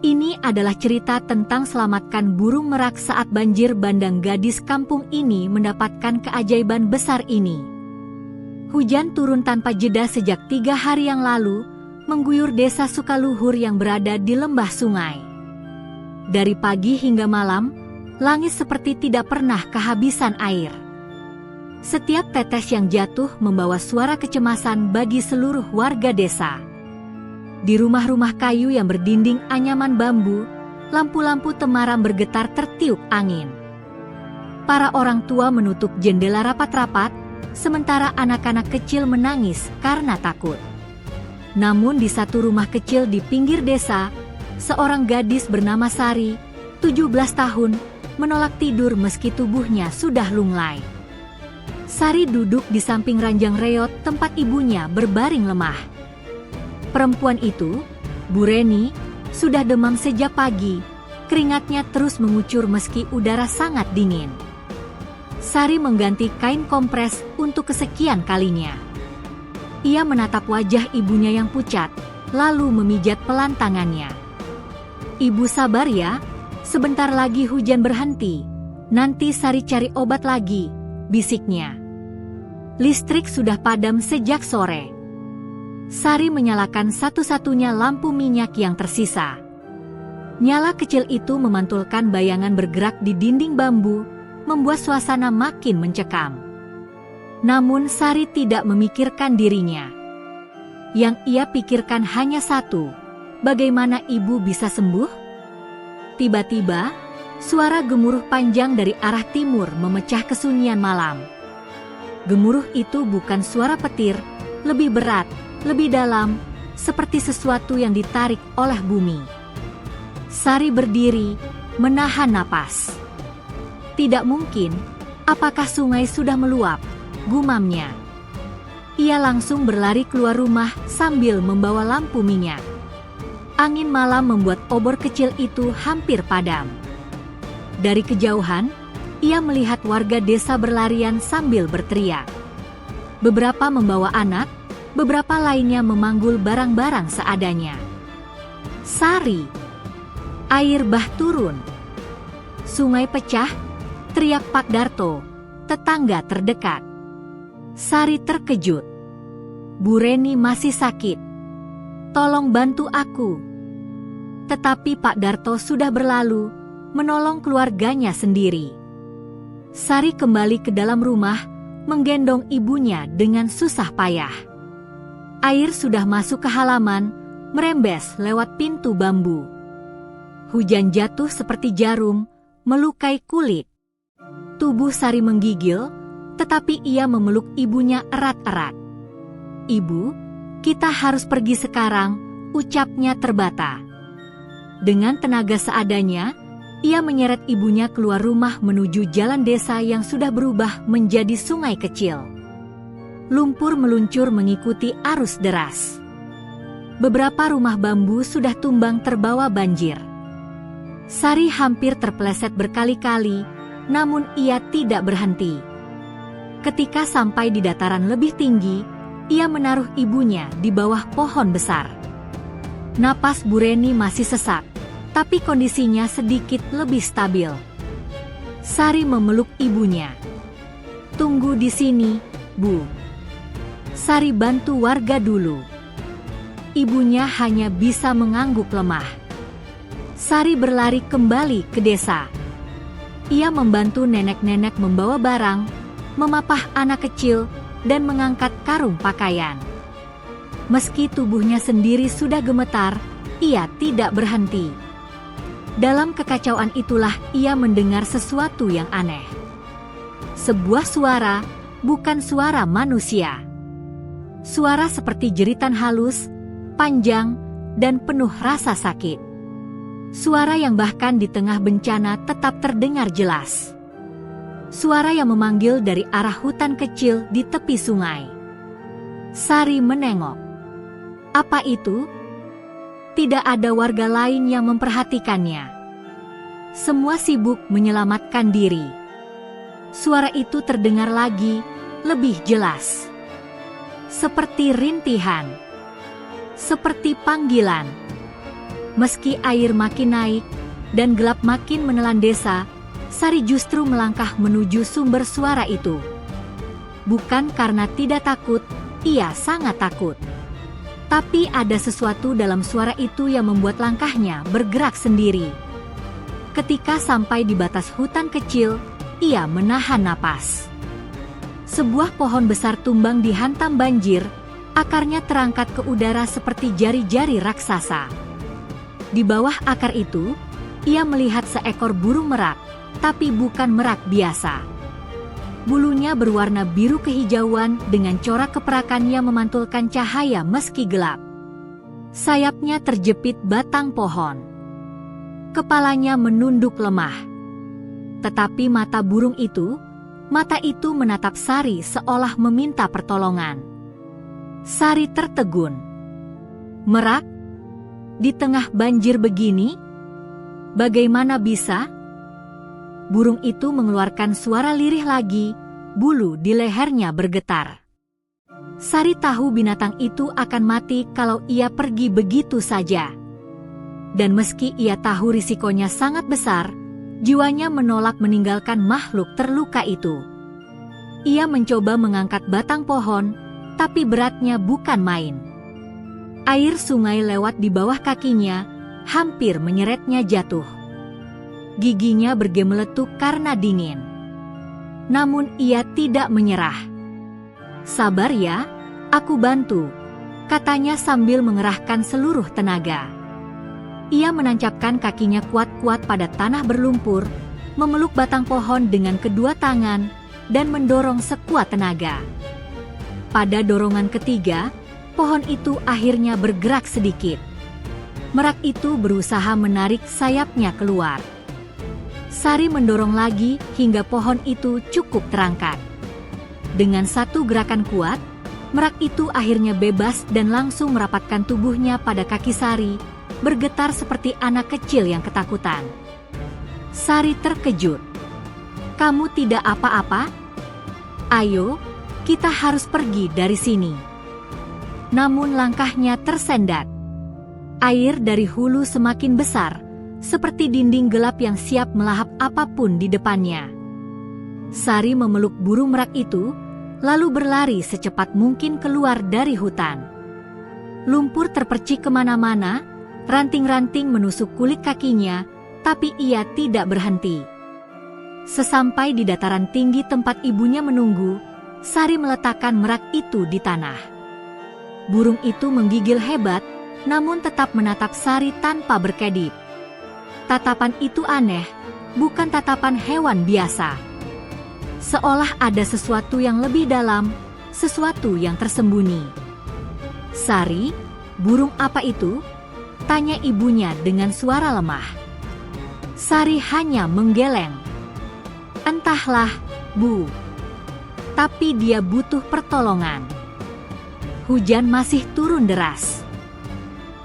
Ini adalah cerita tentang selamatkan burung merak saat banjir bandang. Gadis kampung ini mendapatkan keajaiban besar ini. Hujan turun tanpa jeda sejak 3 hari yang lalu, mengguyur desa Sukaluhur yang berada di lembah sungai. Dari pagi hingga malam, langit seperti tidak pernah kehabisan air. Setiap tetes yang jatuh membawa suara kecemasan bagi seluruh warga desa. Di rumah-rumah kayu yang berdinding anyaman bambu, lampu-lampu temaram bergetar tertiup angin. Para orang tua menutup jendela rapat-rapat, sementara anak-anak kecil menangis karena takut. Namun di satu rumah kecil di pinggir desa, seorang gadis bernama Sari, 17 tahun, menolak tidur meski tubuhnya sudah lunglai. Sari duduk di samping ranjang reot tempat ibunya berbaring lemah. Perempuan itu, Bu Reni, sudah demam sejak pagi, keringatnya terus mengucur meski udara sangat dingin. Sari mengganti kain kompres untuk kesekian kalinya. Ia menatap wajah ibunya yang pucat, lalu memijat pelan tangannya. "Ibu sabar ya, sebentar lagi hujan berhenti, nanti Sari cari obat lagi," bisiknya. Listrik sudah padam sejak sore. Sari menyalakan satu-satunya lampu minyak yang tersisa. Nyala kecil itu memantulkan bayangan bergerak di dinding bambu, membuat suasana makin mencekam. Namun Sari tidak memikirkan dirinya. Yang ia pikirkan hanya satu, bagaimana ibu bisa sembuh? Tiba-tiba, suara gemuruh panjang dari arah timur memecah kesunyian malam. Gemuruh itu bukan suara petir, lebih berat, lebih dalam, seperti sesuatu yang ditarik oleh bumi. Sari berdiri, menahan napas. Tidak mungkin, apakah sungai sudah meluap? Gumamnya. Ia langsung berlari keluar rumah sambil membawa lampu minyak. Angin malam membuat obor kecil itu hampir padam. Dari kejauhan, ia melihat warga desa berlarian sambil berteriak. Beberapa membawa anak, beberapa lainnya memanggul barang-barang seadanya. "Sari! Air bah turun! Sungai pecah!" teriak Pak Darto, tetangga terdekat. Sari terkejut. "Bu Reni masih sakit. Tolong bantu aku." Tetapi Pak Darto sudah berlalu, menolong keluarganya sendiri. Sari kembali ke dalam rumah, menggendong ibunya dengan susah payah. Air sudah masuk ke halaman, merembes lewat pintu bambu. Hujan jatuh seperti jarum, melukai kulit. Tubuh Sari menggigil, tetapi ia memeluk ibunya erat-erat. "Ibu, kita harus pergi sekarang," ucapnya terbata. Dengan tenaga seadanya, ia menyeret ibunya keluar rumah menuju jalan desa yang sudah berubah menjadi sungai kecil. Lumpur meluncur mengikuti arus deras. Beberapa rumah bambu sudah tumbang terbawa banjir. Sari hampir terpeleset berkali-kali, namun ia tidak berhenti. Ketika sampai di dataran lebih tinggi, ia menaruh ibunya di bawah pohon besar. Napas Bu Reni masih sesak, tapi kondisinya sedikit lebih stabil. Sari memeluk ibunya. "Tunggu di sini, Bu. Sari bantu warga dulu." Ibunya hanya bisa mengangguk lemah. Sari berlari kembali ke desa. Ia membantu nenek-nenek membawa barang, memapah anak kecil, dan mengangkat karung pakaian. Meski tubuhnya sendiri sudah gemetar, ia tidak berhenti. Dalam kekacauan itulah ia mendengar sesuatu yang aneh. Sebuah suara, bukan suara manusia. Suara seperti jeritan halus, panjang, dan penuh rasa sakit. Suara yang bahkan di tengah bencana tetap terdengar jelas. Suara yang memanggil dari arah hutan kecil di tepi sungai. Sari menengok. Apa itu? Tidak ada warga lain yang memperhatikannya. Semua sibuk menyelamatkan diri. Suara itu terdengar lagi, lebih jelas. Seperti rintihan. Seperti panggilan. Meski air makin naik dan gelap makin menelan desa, Sari justru melangkah menuju sumber suara itu. Bukan karena tidak takut, ia sangat takut. Tapi ada sesuatu dalam suara itu yang membuat langkahnya bergerak sendiri. Ketika sampai di batas hutan kecil, ia menahan napas. Sebuah pohon besar tumbang dihantam banjir, akarnya terangkat ke udara seperti jari-jari raksasa. Di bawah akar itu, ia melihat seekor burung merak, tapi bukan merak biasa. Bulunya berwarna biru kehijauan dengan corak keperakan yang memantulkan cahaya meski gelap. Sayapnya terjepit batang pohon. Kepalanya menunduk lemah. Tetapi mata itu menatap Sari seolah meminta pertolongan. Sari tertegun. Merak? Di tengah banjir begini? Bagaimana bisa? Burung itu mengeluarkan suara lirih lagi, bulu di lehernya bergetar. Sari tahu binatang itu akan mati kalau ia pergi begitu saja. Dan meski ia tahu risikonya sangat besar, jiwanya menolak meninggalkan makhluk terluka itu. Ia mencoba mengangkat batang pohon, tapi beratnya bukan main. Air sungai lewat di bawah kakinya, hampir menyeretnya jatuh. Giginya bergemeletuk karena dingin. Namun ia tidak menyerah. "Sabar ya, aku bantu," katanya sambil mengerahkan seluruh tenaga. Ia menancapkan kakinya kuat-kuat pada tanah berlumpur, memeluk batang pohon dengan kedua tangan, dan mendorong sekuat tenaga. Pada dorongan ketiga, pohon itu akhirnya bergerak sedikit. Merak itu berusaha menarik sayapnya keluar. Sari mendorong lagi hingga pohon itu cukup terangkat. Dengan satu gerakan kuat, merak itu akhirnya bebas dan langsung merapatkan tubuhnya pada kaki Sari, bergetar seperti anak kecil yang ketakutan. Sari terkejut. "Kamu tidak apa-apa? Ayo, kita harus pergi dari sini." Namun langkahnya tersendat. Air dari hulu semakin besar, seperti dinding gelap yang siap melahap apapun di depannya. Sari memeluk burung merak itu, lalu berlari secepat mungkin keluar dari hutan. Lumpur terpercik kemana-mana, ranting-ranting menusuk kulit kakinya, tapi ia tidak berhenti. Sesampai di dataran tinggi tempat ibunya menunggu, Sari meletakkan merak itu di tanah. Burung itu menggigil hebat, namun tetap menatap Sari tanpa berkedip. Tatapan itu aneh, bukan tatapan hewan biasa. Seolah ada sesuatu yang lebih dalam, sesuatu yang tersembunyi. "Sari, burung apa itu?" tanya ibunya dengan suara lemah. Sari hanya menggeleng. "Entahlah, Bu. Tapi dia butuh pertolongan." Hujan masih turun deras.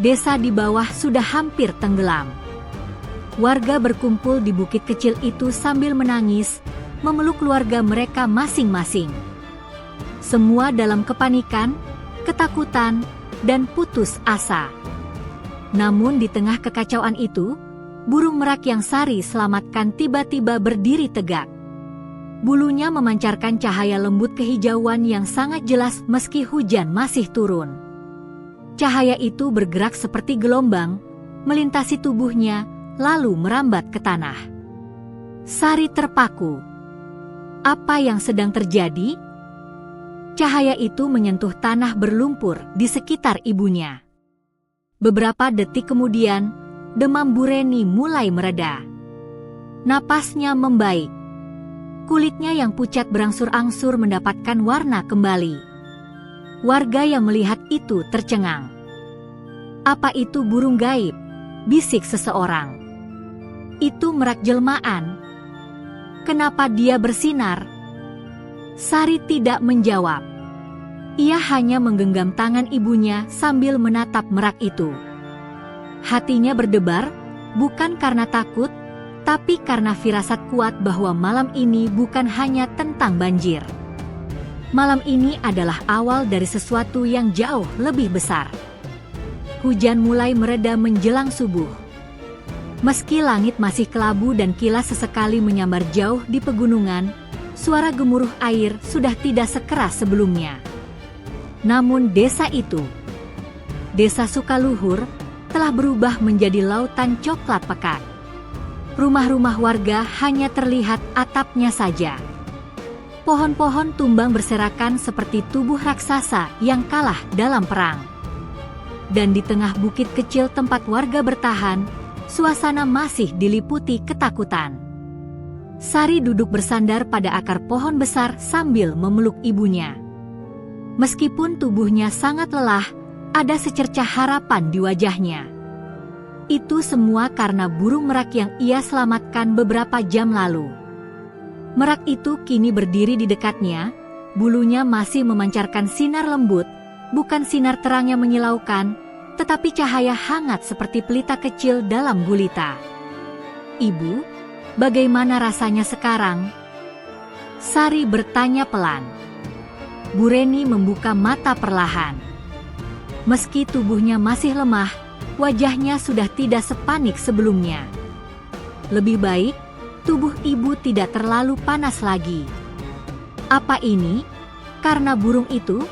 Desa di bawah sudah hampir tenggelam. Warga berkumpul di bukit kecil itu sambil menangis, memeluk keluarga mereka masing-masing. Semua dalam kepanikan, ketakutan, dan putus asa. Namun di tengah kekacauan itu, burung merak yang Sari selamatkan tiba-tiba berdiri tegak. Bulunya memancarkan cahaya lembut kehijauan yang sangat jelas meski hujan masih turun. Cahaya itu bergerak seperti gelombang, melintasi tubuhnya, lalu merambat ke tanah. Sari terpaku. Apa yang sedang terjadi? Cahaya itu menyentuh tanah berlumpur di sekitar ibunya. Beberapa detik kemudian, demam Bu Reni mulai mereda. Napasnya membaik. Kulitnya yang pucat berangsur-angsur mendapatkan warna kembali. Warga yang melihat itu tercengang. "Apa itu burung gaib?" bisik seseorang. "Itu merak jelmaan. Kenapa dia bersinar?" Sari tidak menjawab. Ia hanya menggenggam tangan ibunya sambil menatap merak itu. Hatinya berdebar, bukan karena takut, tapi karena firasat kuat bahwa malam ini bukan hanya tentang banjir. Malam ini adalah awal dari sesuatu yang jauh lebih besar. Hujan mulai mereda menjelang subuh. Meski langit masih kelabu dan kilas sesekali menyambar jauh di pegunungan, suara gemuruh air sudah tidak sekeras sebelumnya. Namun desa itu, Desa Sukaluhur, telah berubah menjadi lautan coklat pekat. Rumah-rumah warga hanya terlihat atapnya saja. Pohon-pohon tumbang berserakan seperti tubuh raksasa yang kalah dalam perang. Dan di tengah bukit kecil tempat warga bertahan, suasana masih diliputi ketakutan. Sari duduk bersandar pada akar pohon besar sambil memeluk ibunya. Meskipun tubuhnya sangat lelah, ada secercah harapan di wajahnya. Itu semua karena burung merak yang ia selamatkan beberapa jam lalu. Merak itu kini berdiri di dekatnya, bulunya masih memancarkan sinar lembut, bukan sinar terang yang menyilaukan, tetapi cahaya hangat seperti pelita kecil dalam gulita. "Ibu, bagaimana rasanya sekarang?" Sari bertanya pelan. Bu Reni membuka mata perlahan. Meski tubuhnya masih lemah, wajahnya sudah tidak sepanik sebelumnya. Lebih baik, tubuh ibu tidak terlalu panas lagi. "Apa ini? Karena burung itu?"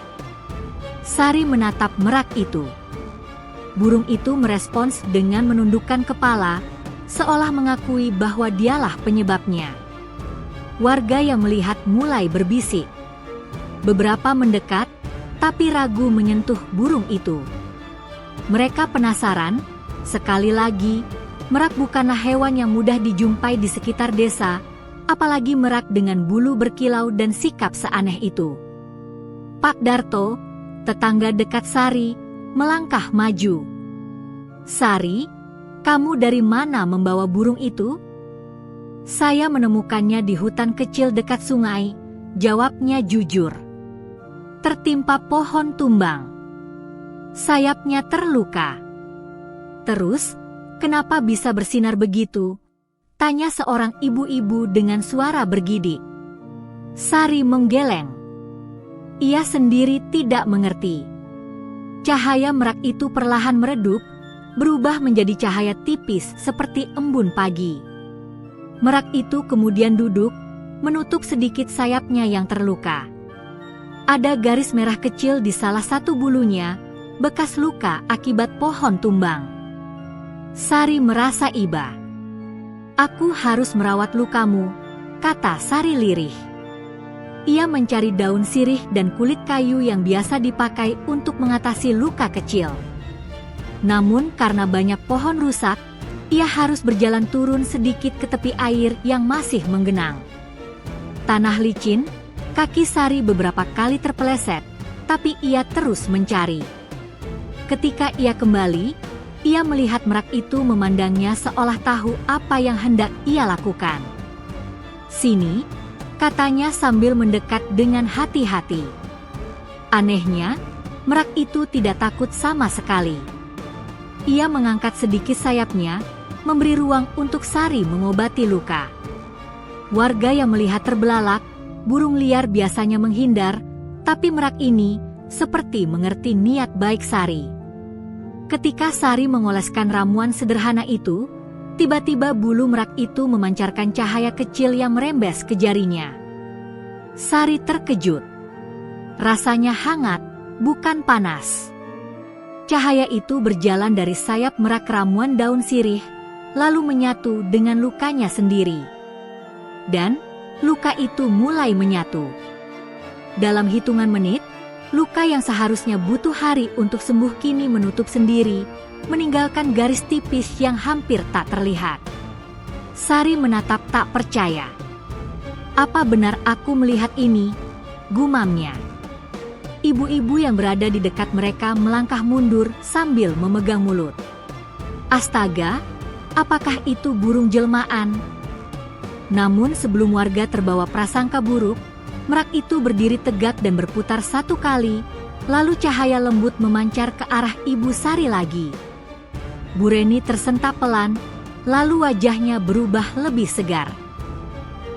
Sari menatap merak itu. Burung itu merespons dengan menundukkan kepala, seolah mengakui bahwa dialah penyebabnya. Warga yang melihat mulai berbisik. Beberapa mendekat, tapi ragu menyentuh burung itu. Mereka penasaran, sekali lagi, merak bukanlah hewan yang mudah dijumpai di sekitar desa, apalagi merak dengan bulu berkilau dan sikap seaneh itu. Pak Darto, tetangga dekat Sari, melangkah maju. "Sari, kamu dari mana membawa burung itu?" "Saya menemukannya di hutan kecil dekat sungai," jawabnya jujur. "Tertimpa pohon tumbang. Sayapnya terluka." "Terus, kenapa bisa bersinar begitu?" tanya seorang ibu-ibu dengan suara bergidik. Sari menggeleng. Ia sendiri tidak mengerti. Cahaya merak itu perlahan meredup, berubah menjadi cahaya tipis seperti embun pagi. Merak itu kemudian duduk, menutup sedikit sayapnya yang terluka. Ada garis merah kecil di salah satu bulunya, bekas luka akibat pohon tumbang. Sari merasa iba. "Aku harus merawat lukamu," kata Sari lirih. Ia mencari daun sirih dan kulit kayu yang biasa dipakai untuk mengatasi luka kecil. Namun karena banyak pohon rusak, ia harus berjalan turun sedikit ke tepi air yang masih menggenang. Tanah licin, kaki Sari beberapa kali terpeleset, tapi ia terus mencari. Ketika ia kembali, ia melihat merak itu memandangnya seolah tahu apa yang hendak ia lakukan. "Sini," katanya sambil mendekat dengan hati-hati. Anehnya, merak itu tidak takut sama sekali. Ia mengangkat sedikit sayapnya, memberi ruang untuk Sari mengobati luka. Warga yang melihat terbelalak, burung liar biasanya menghindar, tapi merak ini seperti mengerti niat baik Sari. Ketika Sari mengoleskan ramuan sederhana itu, tiba-tiba bulu merak itu memancarkan cahaya kecil yang merembes ke jarinya. Sari terkejut. Rasanya hangat, bukan panas. Cahaya itu berjalan dari sayap merak ramuan daun sirih, lalu menyatu dengan lukanya sendiri. Dan luka itu mulai menyatu. Dalam hitungan menit, luka yang seharusnya butuh hari untuk sembuh kini menutup sendiri, meninggalkan garis tipis yang hampir tak terlihat. Sari menatap tak percaya. "Apa benar aku melihat ini?" gumamnya. Ibu-ibu yang berada di dekat mereka melangkah mundur sambil memegang mulut. "Astaga, apakah itu burung jelmaan?" Namun sebelum warga terbawa prasangka buruk, merak itu berdiri tegak dan berputar satu kali, lalu cahaya lembut memancar ke arah Ibu Sari lagi. Bu Reni tersentak pelan, lalu wajahnya berubah lebih segar.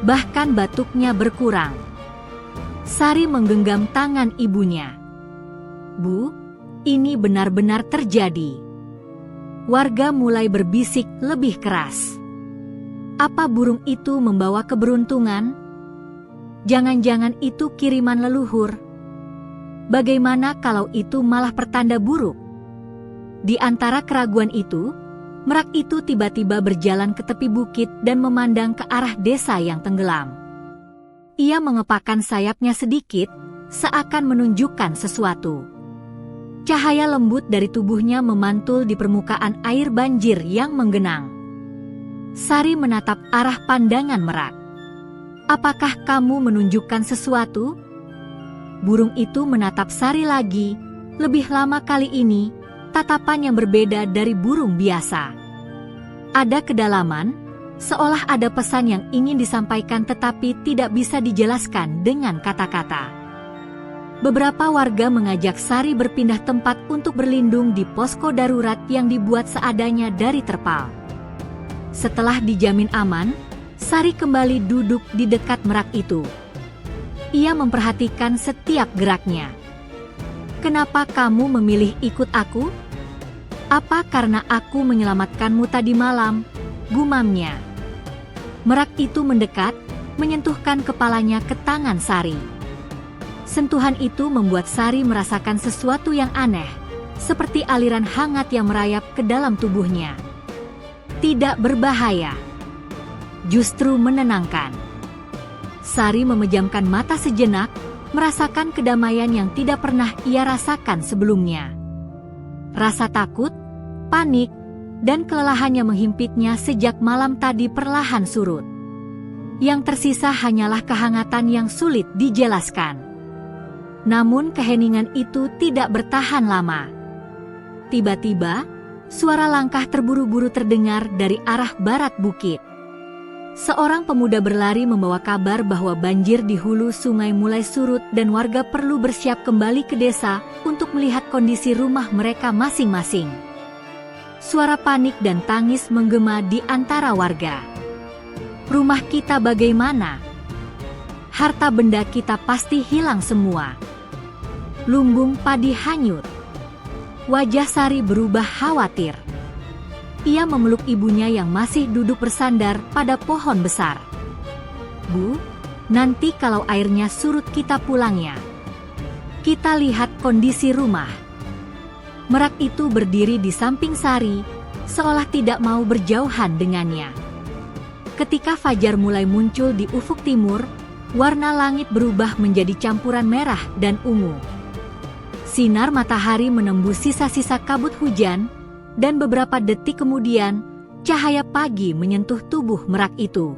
Bahkan batuknya berkurang. Sari menggenggam tangan ibunya. "Bu, ini benar-benar terjadi. Warga mulai berbisik lebih keras. Apa burung itu membawa keberuntungan? Jangan-jangan itu kiriman leluhur. Bagaimana kalau itu malah pertanda buruk? Di antara keraguan itu, merak itu tiba-tiba berjalan ke tepi bukit dan memandang ke arah desa yang tenggelam. Ia mengepakkan sayapnya sedikit, seakan menunjukkan sesuatu. Cahaya lembut dari tubuhnya memantul di permukaan air banjir yang menggenang. Sari menatap arah pandangan merak. Apakah kamu menunjukkan sesuatu? Burung itu menatap Sari lagi, lebih lama kali ini, tatapan yang berbeda dari burung biasa. Ada kedalaman, seolah ada pesan yang ingin disampaikan tetapi tidak bisa dijelaskan dengan kata-kata. Beberapa warga mengajak Sari berpindah tempat untuk berlindung di posko darurat yang dibuat seadanya dari terpal. Setelah dijamin aman, Sari kembali duduk di dekat merak itu. Ia memperhatikan setiap geraknya. Kenapa kamu memilih ikut aku? Apa karena aku menyelamatkanmu tadi malam? Gumamnya. Merak itu mendekat, menyentuhkan kepalanya ke tangan Sari. Sentuhan itu membuat Sari merasakan sesuatu yang aneh, seperti aliran hangat yang merayap ke dalam tubuhnya. Tidak berbahaya, justru menenangkan. Sari memejamkan mata sejenak, merasakan kedamaian yang tidak pernah ia rasakan sebelumnya. Rasa takut, panik, dan kelelahan yang menghimpitnya sejak malam tadi perlahan surut. Yang tersisa hanyalah kehangatan yang sulit dijelaskan. Namun keheningan itu tidak bertahan lama. Tiba-tiba, suara langkah terburu-buru terdengar dari arah barat bukit. Seorang pemuda berlari membawa kabar bahwa banjir di hulu sungai mulai surut dan warga perlu bersiap kembali ke desa untuk melihat kondisi rumah mereka masing-masing. Suara panik dan tangis menggema di antara warga. Rumah kita bagaimana? Harta benda kita pasti hilang semua. Lumbung padi hanyut. Wajah Sari berubah khawatir. Ia memeluk ibunya yang masih duduk bersandar pada pohon besar. Bu, nanti kalau airnya surut kita pulang ya. Kita lihat kondisi rumah. Merak itu berdiri di samping Sari, seolah tidak mau berjauhan dengannya. Ketika fajar mulai muncul di ufuk timur, warna langit berubah menjadi campuran merah dan ungu. Sinar matahari menembus sisa-sisa kabut hujan, dan beberapa detik kemudian, cahaya pagi menyentuh tubuh merak itu.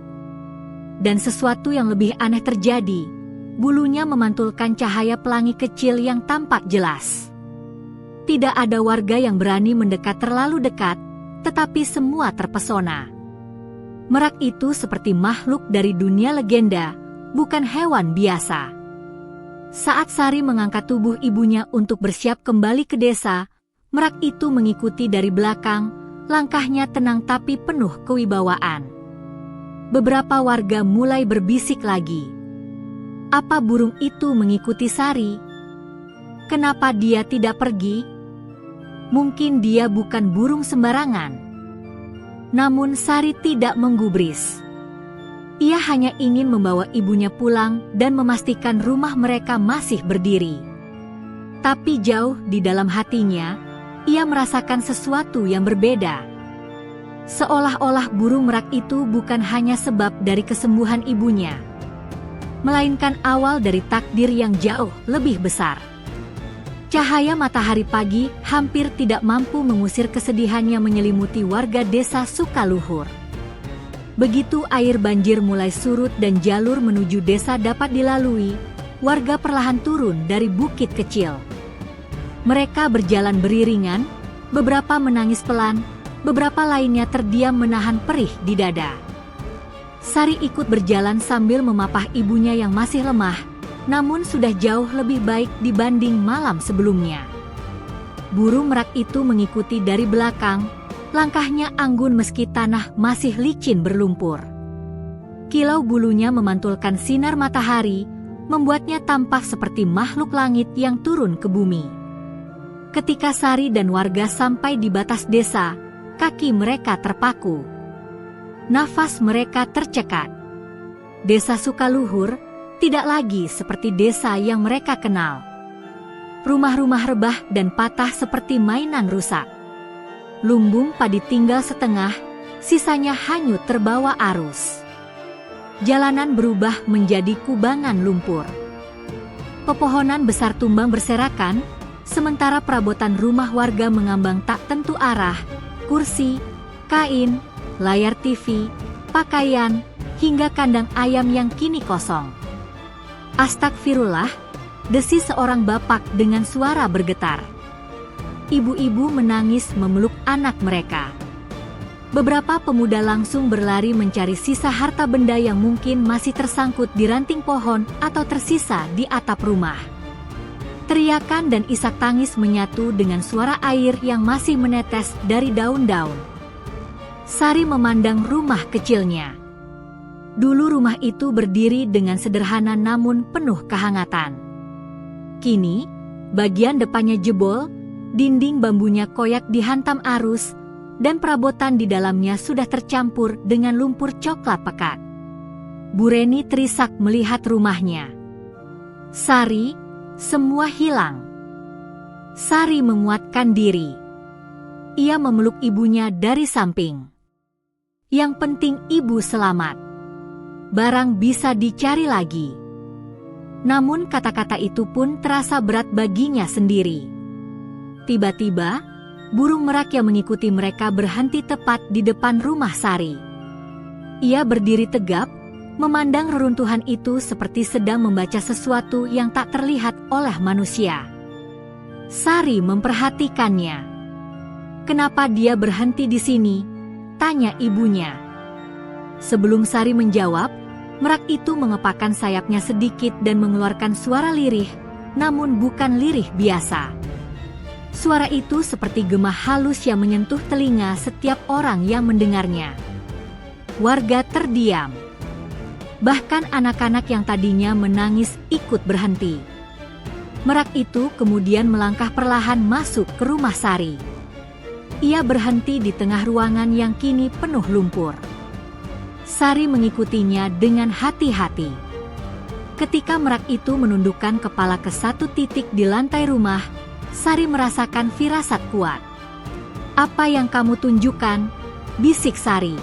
Dan sesuatu yang lebih aneh terjadi, bulunya memantulkan cahaya pelangi kecil yang tampak jelas. Tidak ada warga yang berani mendekat terlalu dekat, tetapi semua terpesona. Merak itu seperti makhluk dari dunia legenda, bukan hewan biasa. Saat Sari mengangkat tubuh ibunya untuk bersiap kembali ke desa, merak itu mengikuti dari belakang, langkahnya tenang tapi penuh kewibawaan. Beberapa warga mulai berbisik lagi. Apa burung itu mengikuti Sari? Kenapa dia tidak pergi? Mungkin dia bukan burung sembarangan. Namun Sari tidak menggubris. Ia hanya ingin membawa ibunya pulang dan memastikan rumah mereka masih berdiri. Tapi jauh di dalam hatinya, ia merasakan sesuatu yang berbeda. Seolah-olah burung merak itu bukan hanya sebab dari kesembuhan ibunya, melainkan awal dari takdir yang jauh lebih besar. Cahaya matahari pagi hampir tidak mampu mengusir kesedihan yang menyelimuti warga desa Sukaluhur. Begitu air banjir mulai surut dan jalur menuju desa dapat dilalui, warga perlahan turun dari bukit kecil. Mereka berjalan beriringan, beberapa menangis pelan, beberapa lainnya terdiam menahan perih di dada. Sari ikut berjalan sambil memapah ibunya yang masih lemah, namun sudah jauh lebih baik dibanding malam sebelumnya. Burung merak itu mengikuti dari belakang. Langkahnya anggun meski tanah masih licin berlumpur. Kilau bulunya memantulkan sinar matahari, membuatnya tampak seperti makhluk langit yang turun ke bumi. Ketika Sari dan warga sampai di batas desa, kaki mereka terpaku. Nafas mereka tercekat. Desa Sukaluhur tidak lagi seperti desa yang mereka kenal. Rumah-rumah rebah dan patah seperti mainan rusak. Lumbung padi tinggal setengah, sisanya hanyut terbawa arus. Jalanan berubah menjadi kubangan lumpur. Pepohonan besar tumbang berserakan, sementara perabotan rumah warga mengambang tak tentu arah, kursi, kain, layar TV, pakaian, hingga kandang ayam yang kini kosong. Astagfirullah, desis seorang bapak dengan suara bergetar. Ibu-ibu menangis memeluk anak mereka. Beberapa pemuda langsung berlari mencari sisa harta benda yang mungkin masih tersangkut di ranting pohon atau tersisa di atap rumah. Teriakan dan isak tangis menyatu dengan suara air yang masih menetes dari daun-daun. Sari memandang rumah kecilnya. Dulu rumah itu berdiri dengan sederhana namun penuh kehangatan. Kini, bagian depannya jebol, dinding bambunya koyak dihantam arus, dan perabotan di dalamnya sudah tercampur dengan lumpur coklat pekat. Bu Reni terisak melihat rumahnya. Sari, semua hilang. Sari menguatkan diri. Ia memeluk ibunya dari samping. Yang penting ibu selamat. Barang bisa dicari lagi. Namun kata-kata itu pun terasa berat baginya sendiri. Tiba-tiba, burung merak yang mengikuti mereka berhenti tepat di depan rumah Sari. Ia berdiri tegap, memandang reruntuhan itu seperti sedang membaca sesuatu yang tak terlihat oleh manusia. Sari memperhatikannya. "Kenapa dia berhenti di sini?" tanya ibunya. Sebelum Sari menjawab, merak itu mengepakkan sayapnya sedikit dan mengeluarkan suara lirih, namun bukan lirih biasa. Suara itu seperti gema halus yang menyentuh telinga setiap orang yang mendengarnya. Warga terdiam. Bahkan anak-anak yang tadinya menangis ikut berhenti. Merak itu kemudian melangkah perlahan masuk ke rumah Sari. Ia berhenti di tengah ruangan yang kini penuh lumpur. Sari mengikutinya dengan hati-hati. Ketika merak itu menundukkan kepala ke satu titik di lantai rumah, Sari merasakan firasat kuat. "Apa yang kamu tunjukkan?" bisik Sari.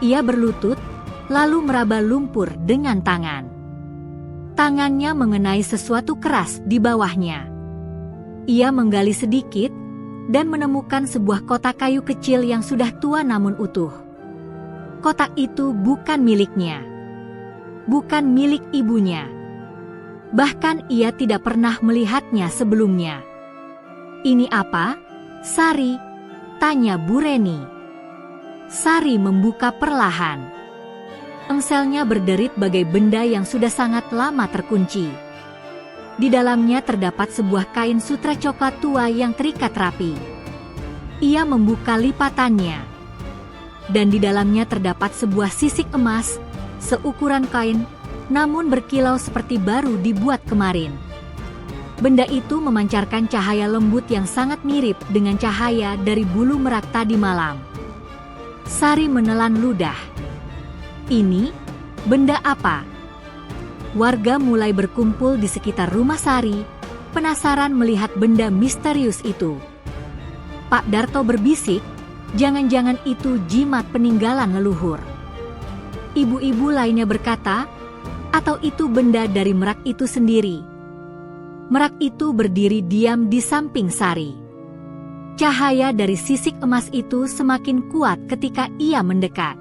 Ia berlutut, lalu meraba lumpur dengan tangan. Tangannya mengenai sesuatu keras di bawahnya. Ia menggali sedikit, dan menemukan sebuah kotak kayu kecil yang sudah tua namun utuh. Kotak itu bukan miliknya. Bukan milik ibunya. Bahkan ia tidak pernah melihatnya sebelumnya. "Ini apa, Sari?" tanya Bu Reni. Sari membuka perlahan. Engselnya berderit bagai benda yang sudah sangat lama terkunci. Di dalamnya terdapat sebuah kain sutra coklat tua yang terikat rapi. Ia membuka lipatannya. Dan di dalamnya terdapat sebuah sisik emas, seukuran kain, namun berkilau seperti baru dibuat kemarin. Benda itu memancarkan cahaya lembut yang sangat mirip dengan cahaya dari bulu merak tadi malam. Sari menelan ludah. "Ini, benda apa?" Warga mulai berkumpul di sekitar rumah Sari, penasaran melihat benda misterius itu. Pak Darto berbisik, "Jangan-jangan itu jimat peninggalan leluhur." Ibu-ibu lainnya berkata, "Atau itu benda dari merak itu sendiri." Merak itu berdiri diam di samping Sari. Cahaya dari sisik emas itu semakin kuat ketika ia mendekat.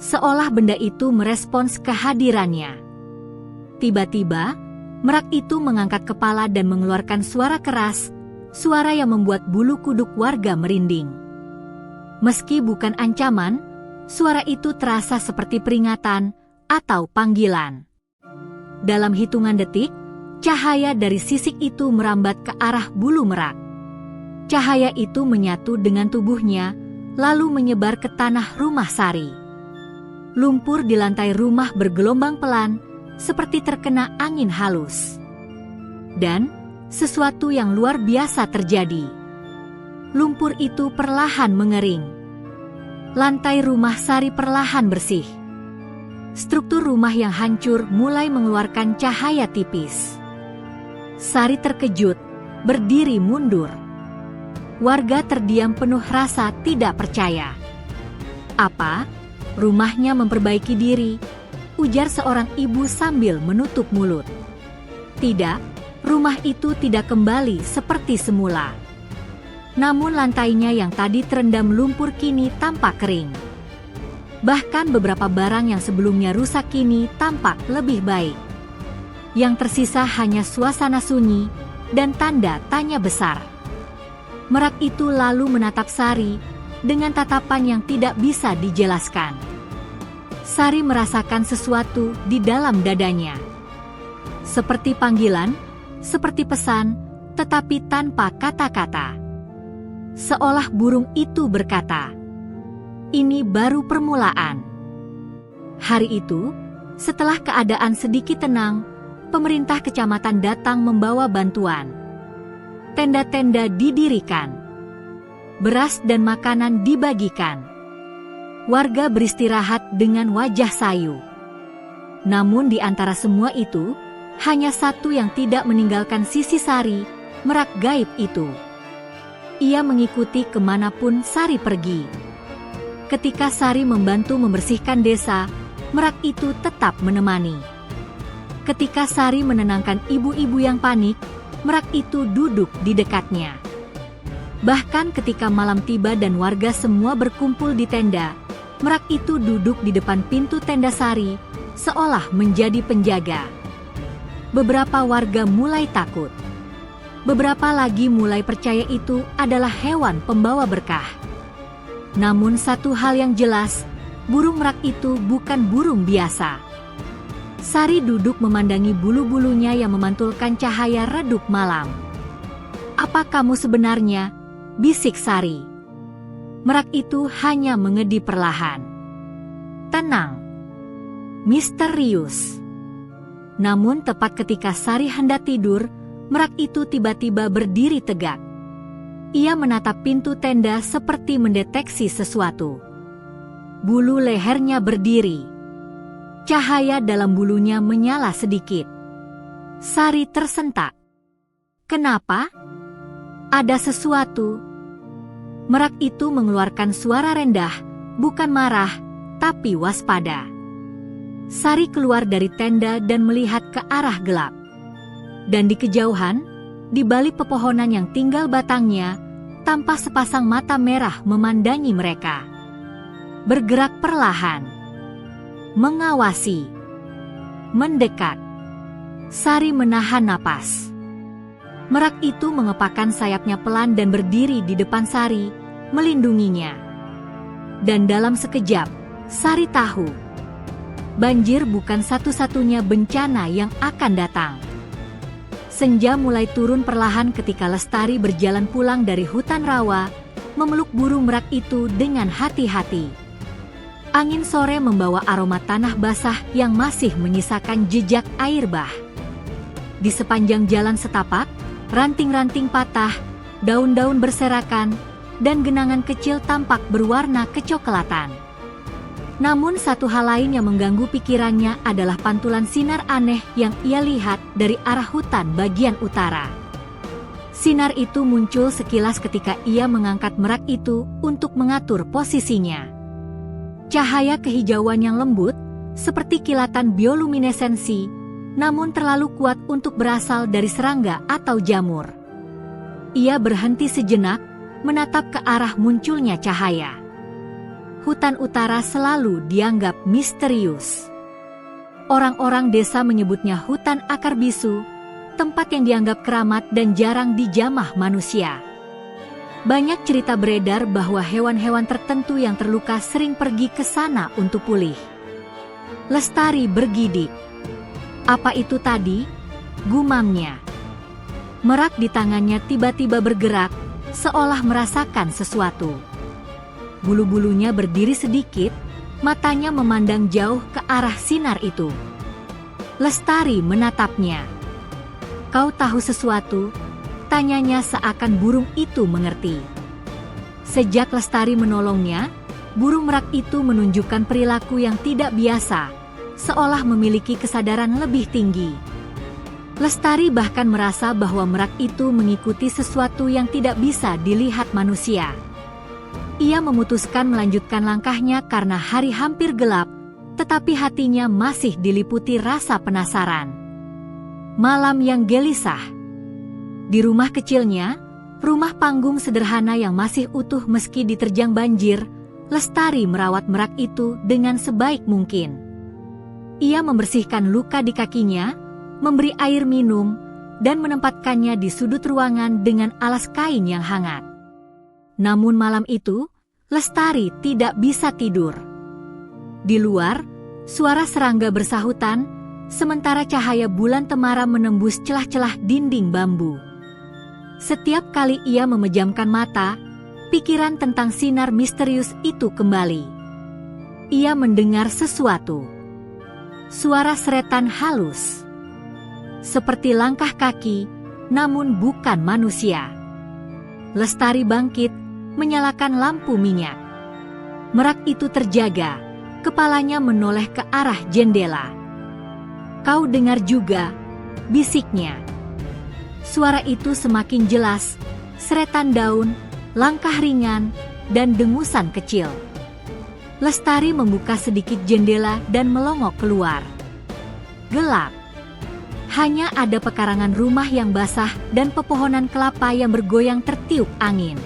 Seolah benda itu merespons kehadirannya. Tiba-tiba, merak itu mengangkat kepala dan mengeluarkan suara keras, suara yang membuat bulu kuduk warga merinding. Meski bukan ancaman, suara itu terasa seperti peringatan atau panggilan. Dalam hitungan detik, cahaya dari sisik itu merambat ke arah bulu merak. Cahaya itu menyatu dengan tubuhnya, lalu menyebar ke tanah rumah Sari. Lumpur di lantai rumah bergelombang pelan, seperti terkena angin halus. Dan, sesuatu yang luar biasa terjadi. Lumpur itu perlahan mengering. Lantai rumah Sari perlahan bersih. Struktur rumah yang hancur mulai mengeluarkan cahaya tipis. Sari terkejut, berdiri mundur. Warga terdiam penuh rasa tidak percaya. "Apa? Rumahnya memperbaiki diri?" ujar seorang ibu sambil menutup mulut. "Tidak, rumah itu tidak kembali seperti semula." Namun lantainya yang tadi terendam lumpur kini tampak kering. Bahkan beberapa barang yang sebelumnya rusak kini tampak lebih baik. Yang tersisa hanya suasana sunyi dan tanda tanya besar. Merak itu lalu menatap Sari dengan tatapan yang tidak bisa dijelaskan. Sari merasakan sesuatu di dalam dadanya. Seperti panggilan, seperti pesan, tetapi tanpa kata-kata. Seolah burung itu berkata, "Ini baru permulaan." Hari itu, setelah keadaan sedikit tenang, pemerintah kecamatan datang membawa bantuan. Tenda-tenda didirikan. Beras dan makanan dibagikan. Warga beristirahat dengan wajah sayu. Namun di antara semua itu, hanya satu yang tidak meninggalkan sisi Sari, merak gaib itu. Ia mengikuti kemanapun Sari pergi. Ketika Sari membantu membersihkan desa, merak itu tetap menemani. Ketika Sari menenangkan ibu-ibu yang panik, merak itu duduk di dekatnya. Bahkan ketika malam tiba dan warga semua berkumpul di tenda, merak itu duduk di depan pintu tenda Sari, seolah menjadi penjaga. Beberapa warga mulai takut. Beberapa lagi mulai percaya itu adalah hewan pembawa berkah. Namun satu hal yang jelas, burung merak itu bukan burung biasa. Sari duduk memandangi bulu-bulunya yang memantulkan cahaya redup malam. "Apa kamu sebenarnya?" bisik Sari. Merak itu hanya mengedip perlahan. "Tenang. Misterius." Namun tepat ketika Sari hendak tidur, merak itu tiba-tiba berdiri tegak. Ia menatap pintu tenda seperti mendeteksi sesuatu. Bulu lehernya berdiri. Cahaya dalam bulunya menyala sedikit. Sari tersentak. "Kenapa? Ada sesuatu." Merak itu mengeluarkan suara rendah, bukan marah, tapi waspada. Sari keluar dari tenda dan melihat ke arah gelap. Dan di kejauhan, di balik pepohonan yang tinggal batangnya, tampak sepasang mata merah memandangi mereka. Bergerak perlahan. Mengawasi. Mendekat. Sari menahan napas. Merak itu mengepakkan sayapnya pelan dan berdiri di depan Sari, melindunginya. Dan dalam sekejap, Sari tahu, banjir bukan satu-satunya bencana yang akan datang. Senja mulai turun perlahan ketika Lestari berjalan pulang dari hutan rawa, memeluk burung merak itu dengan hati-hati. Angin sore membawa aroma tanah basah yang masih menyisakan jejak air bah. Di sepanjang jalan setapak, ranting-ranting patah, daun-daun berserakan, dan genangan kecil tampak berwarna kecoklatan. Namun satu hal lain yang mengganggu pikirannya adalah pantulan sinar aneh yang ia lihat dari arah hutan bagian utara. Sinar itu muncul sekilas ketika ia mengangkat merak itu untuk mengatur posisinya. Cahaya kehijauan yang lembut, seperti kilatan bioluminesensi, namun terlalu kuat untuk berasal dari serangga atau jamur. Ia berhenti sejenak, menatap ke arah munculnya cahaya. Hutan utara selalu dianggap misterius. Orang-orang desa menyebutnya hutan akar bisu, tempat yang dianggap keramat dan jarang dijamah manusia. Banyak cerita beredar bahwa hewan-hewan tertentu yang terluka sering pergi ke sana untuk pulih. Lestari bergidik. "Apa itu tadi?" gumamnya. Merak di tangannya tiba-tiba bergerak, seolah merasakan sesuatu. Bulu-bulunya berdiri sedikit, matanya memandang jauh ke arah sinar itu. Lestari menatapnya. Kau tahu sesuatu? Tanyanya seakan burung itu mengerti. Sejak Lestari menolongnya, burung merak itu menunjukkan perilaku yang tidak biasa, seolah memiliki kesadaran lebih tinggi. Lestari bahkan merasa bahwa merak itu mengikuti sesuatu yang tidak bisa dilihat manusia. Ia memutuskan melanjutkan langkahnya karena hari hampir gelap, tetapi hatinya masih diliputi rasa penasaran. Malam yang gelisah. Di rumah kecilnya, rumah panggung sederhana yang masih utuh meski diterjang banjir, Lestari merawat merak itu dengan sebaik mungkin. Ia membersihkan luka di kakinya, memberi air minum, dan menempatkannya di sudut ruangan dengan alas kain yang hangat. Namun malam itu, Lestari tidak bisa tidur. Di luar, suara serangga bersahutan, sementara cahaya bulan temaram menembus celah-celah dinding bambu. Setiap kali ia memejamkan mata, pikiran tentang sinar misterius itu kembali. Ia mendengar sesuatu. Suara seretan halus. Seperti langkah kaki, namun bukan manusia. Lestari bangkit, menyalakan lampu minyak. Merak itu terjaga, kepalanya menoleh ke arah jendela. "Kau dengar juga?" bisiknya. Suara itu semakin jelas, seretan daun, langkah ringan, dan dengusan kecil. Lestari membuka sedikit jendela dan melongok keluar. Gelap. Hanya ada pekarangan rumah yang basah dan pepohonan kelapa yang bergoyang tertiup angin.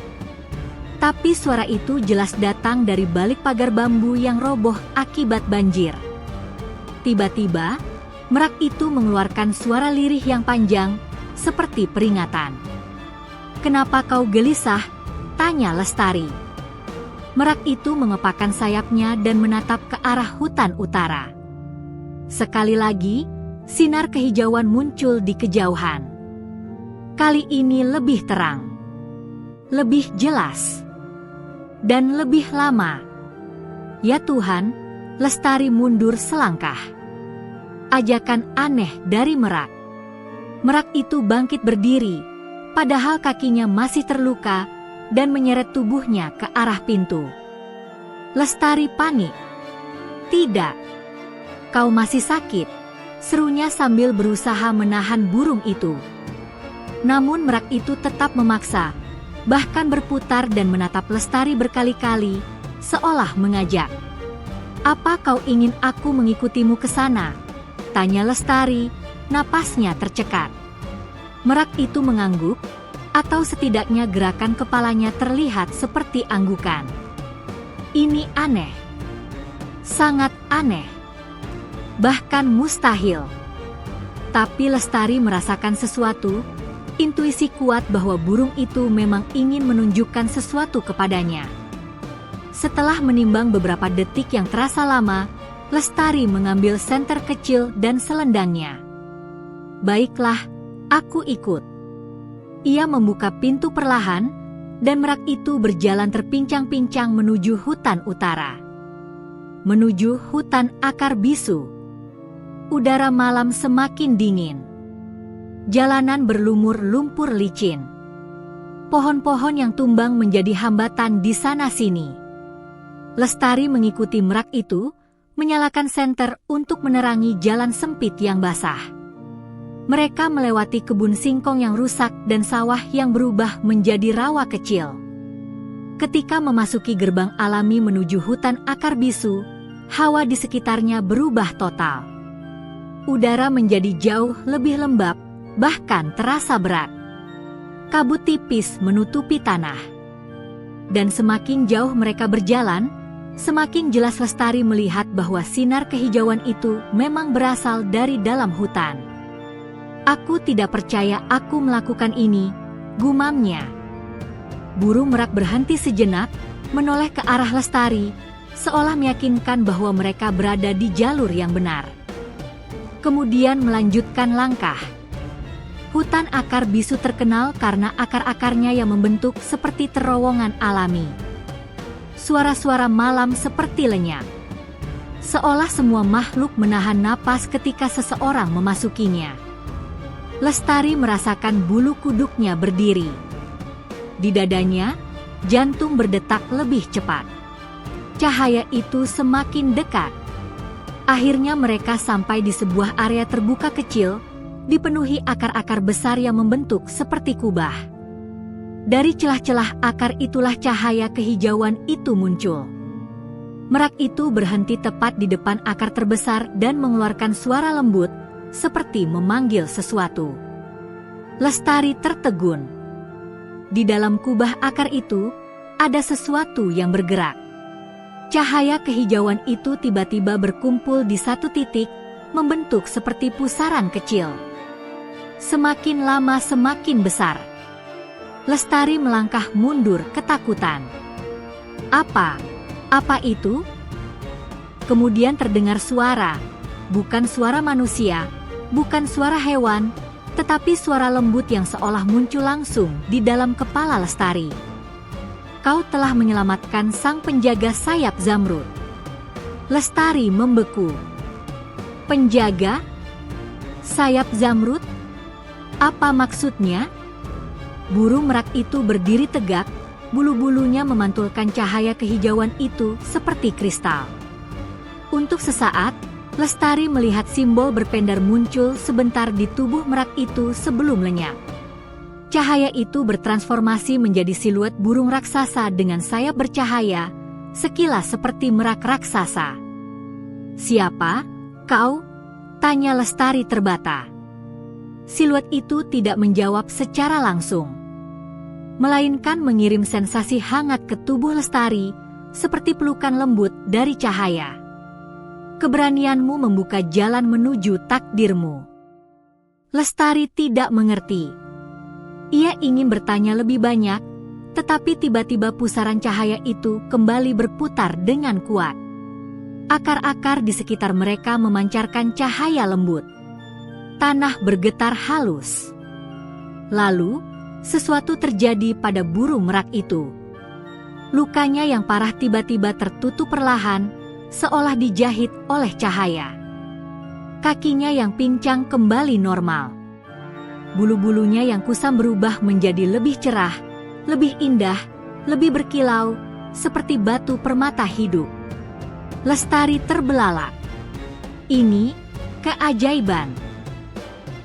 Tapi suara itu jelas datang dari balik pagar bambu yang roboh akibat banjir. Tiba-tiba, merak itu mengeluarkan suara lirih yang panjang, seperti peringatan. "Kenapa kau gelisah?" tanya Lestari. Merak itu mengepakkan sayapnya dan menatap ke arah hutan utara. Sekali lagi, sinar kehijauan muncul di kejauhan. Kali ini lebih terang, lebih jelas, dan lebih lama. Ya Tuhan, Lestari mundur selangkah. Ajakan aneh dari merak. Merak itu bangkit berdiri, padahal kakinya masih terluka, dan menyeret tubuhnya ke arah pintu. Lestari panik. "Tidak, kau masih sakit," serunya sambil berusaha menahan burung itu. Namun merak itu tetap memaksa, bahkan berputar dan menatap Lestari berkali-kali, seolah mengajak. "Apa kau ingin aku mengikutimu ke sana?" tanya Lestari, napasnya tercekat. Merak itu mengangguk, atau setidaknya gerakan kepalanya terlihat seperti anggukan. Ini aneh. Sangat aneh. Bahkan mustahil. Tapi Lestari merasakan sesuatu, intuisi kuat bahwa burung itu memang ingin menunjukkan sesuatu kepadanya. Setelah menimbang beberapa detik yang terasa lama, Lestari mengambil senter kecil dan selendangnya. "Baiklah, aku ikut." Ia membuka pintu perlahan, dan merak itu berjalan terpincang-pincang menuju hutan utara. Menuju hutan akar bisu. Udara malam semakin dingin. Jalanan berlumur lumpur licin. Pohon-pohon yang tumbang menjadi hambatan di sana-sini. Lestari mengikuti merak itu, menyalakan senter untuk menerangi jalan sempit yang basah. Mereka melewati kebun singkong yang rusak dan sawah yang berubah menjadi rawa kecil. Ketika memasuki gerbang alami menuju hutan akar bisu, hawa di sekitarnya berubah total. Udara menjadi jauh lebih lembab, bahkan terasa berat. Kabut tipis menutupi tanah. Dan semakin jauh mereka berjalan, semakin jelas Lestari melihat bahwa sinar kehijauan itu memang berasal dari dalam hutan. "Aku tidak percaya aku melakukan ini," gumamnya. Burung merak berhenti sejenak, menoleh ke arah Lestari, seolah meyakinkan bahwa mereka berada di jalur yang benar. Kemudian melanjutkan langkah. Hutan akar bisu terkenal karena akar-akarnya yang membentuk seperti terowongan alami. Suara-suara malam seperti lenyap. Seolah semua makhluk menahan napas ketika seseorang memasukinya. Lestari merasakan bulu kuduknya berdiri. Di dadanya, jantung berdetak lebih cepat. Cahaya itu semakin dekat. Akhirnya mereka sampai di sebuah area terbuka kecil, dipenuhi akar-akar besar yang membentuk seperti kubah. Dari celah-celah akar itulah cahaya kehijauan itu muncul. Merak itu berhenti tepat di depan akar terbesar dan mengeluarkan suara lembut, seperti memanggil sesuatu. Lestari tertegun. Di dalam kubah akar itu, ada sesuatu yang bergerak. Cahaya kehijauan itu tiba-tiba berkumpul di satu titik, membentuk seperti pusaran kecil. Semakin lama semakin besar. Lestari melangkah mundur ketakutan. Apa itu? Kemudian terdengar suara, bukan suara manusia, bukan suara hewan, tetapi suara lembut yang seolah muncul langsung di dalam kepala Lestari. Kau telah menyelamatkan sang penjaga sayap zamrud. Lestari membeku. Penjaga? Sayap zamrud? Apa maksudnya? Burung merak itu berdiri tegak, bulu-bulunya memantulkan cahaya kehijauan itu seperti kristal. Untuk sesaat, Lestari melihat simbol berpendar muncul sebentar di tubuh merak itu sebelum lenyap. Cahaya itu bertransformasi menjadi siluet burung raksasa dengan sayap bercahaya, sekilas seperti merak raksasa. "Siapa kau?" tanya Lestari terbata. Siluet itu tidak menjawab secara langsung, melainkan mengirim sensasi hangat ke tubuh Lestari, seperti pelukan lembut dari cahaya. "Keberanianmu membuka jalan menuju takdirmu." Lestari tidak mengerti. Ia ingin bertanya lebih banyak, tetapi tiba-tiba pusaran cahaya itu kembali berputar dengan kuat. Akar-akar di sekitar mereka memancarkan cahaya lembut. Tanah bergetar halus. Lalu, sesuatu terjadi pada burung merak itu. Lukanya yang parah tiba-tiba tertutup perlahan, seolah dijahit oleh cahaya. Kakinya yang pincang kembali normal. Bulu-bulunya yang kusam berubah menjadi lebih cerah, lebih indah, lebih berkilau, seperti batu permata hidup. Lestari terbelalak. Ini keajaiban.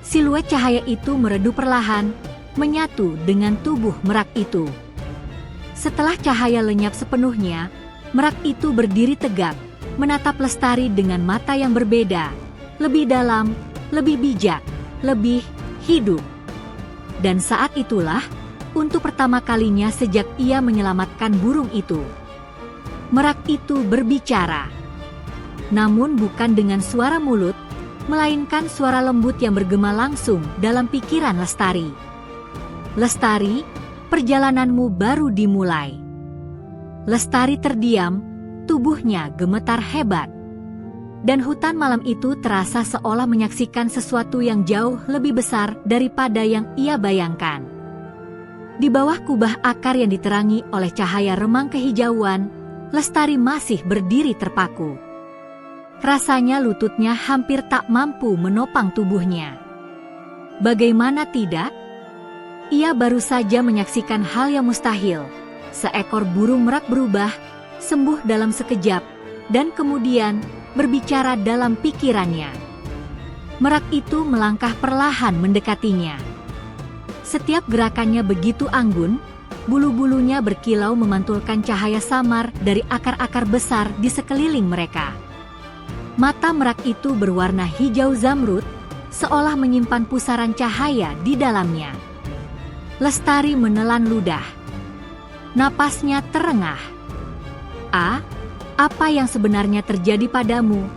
Siluet cahaya itu meredup perlahan, menyatu dengan tubuh merak itu. Setelah cahaya lenyap sepenuhnya, merak itu berdiri tegak, menatap Lestari dengan mata yang berbeda, lebih dalam, lebih bijak, lebih hidup. Dan saat itulah, untuk pertama kalinya sejak ia menyelamatkan burung itu, merak itu berbicara. Namun bukan dengan suara mulut, melainkan suara lembut yang bergema langsung dalam pikiran Lestari. "Lestari, perjalananmu baru dimulai." Lestari terdiam, tubuhnya gemetar hebat. Dan hutan malam itu terasa seolah menyaksikan sesuatu yang jauh lebih besar daripada yang ia bayangkan. Di bawah kubah akar yang diterangi oleh cahaya remang kehijauan, Lestari masih berdiri terpaku. Rasanya lututnya hampir tak mampu menopang tubuhnya. Bagaimana tidak? Ia baru saja menyaksikan hal yang mustahil. Seekor burung merak berubah, sembuh dalam sekejap, dan kemudian berbicara dalam pikirannya. Merak itu melangkah perlahan mendekatinya. Setiap gerakannya begitu anggun, bulu-bulunya berkilau memantulkan cahaya samar dari akar-akar besar di sekeliling mereka. Mata merak itu berwarna hijau zamrud, seolah menyimpan pusaran cahaya di dalamnya. Lestari menelan ludah. Napasnya terengah. Apa yang sebenarnya terjadi padamu?"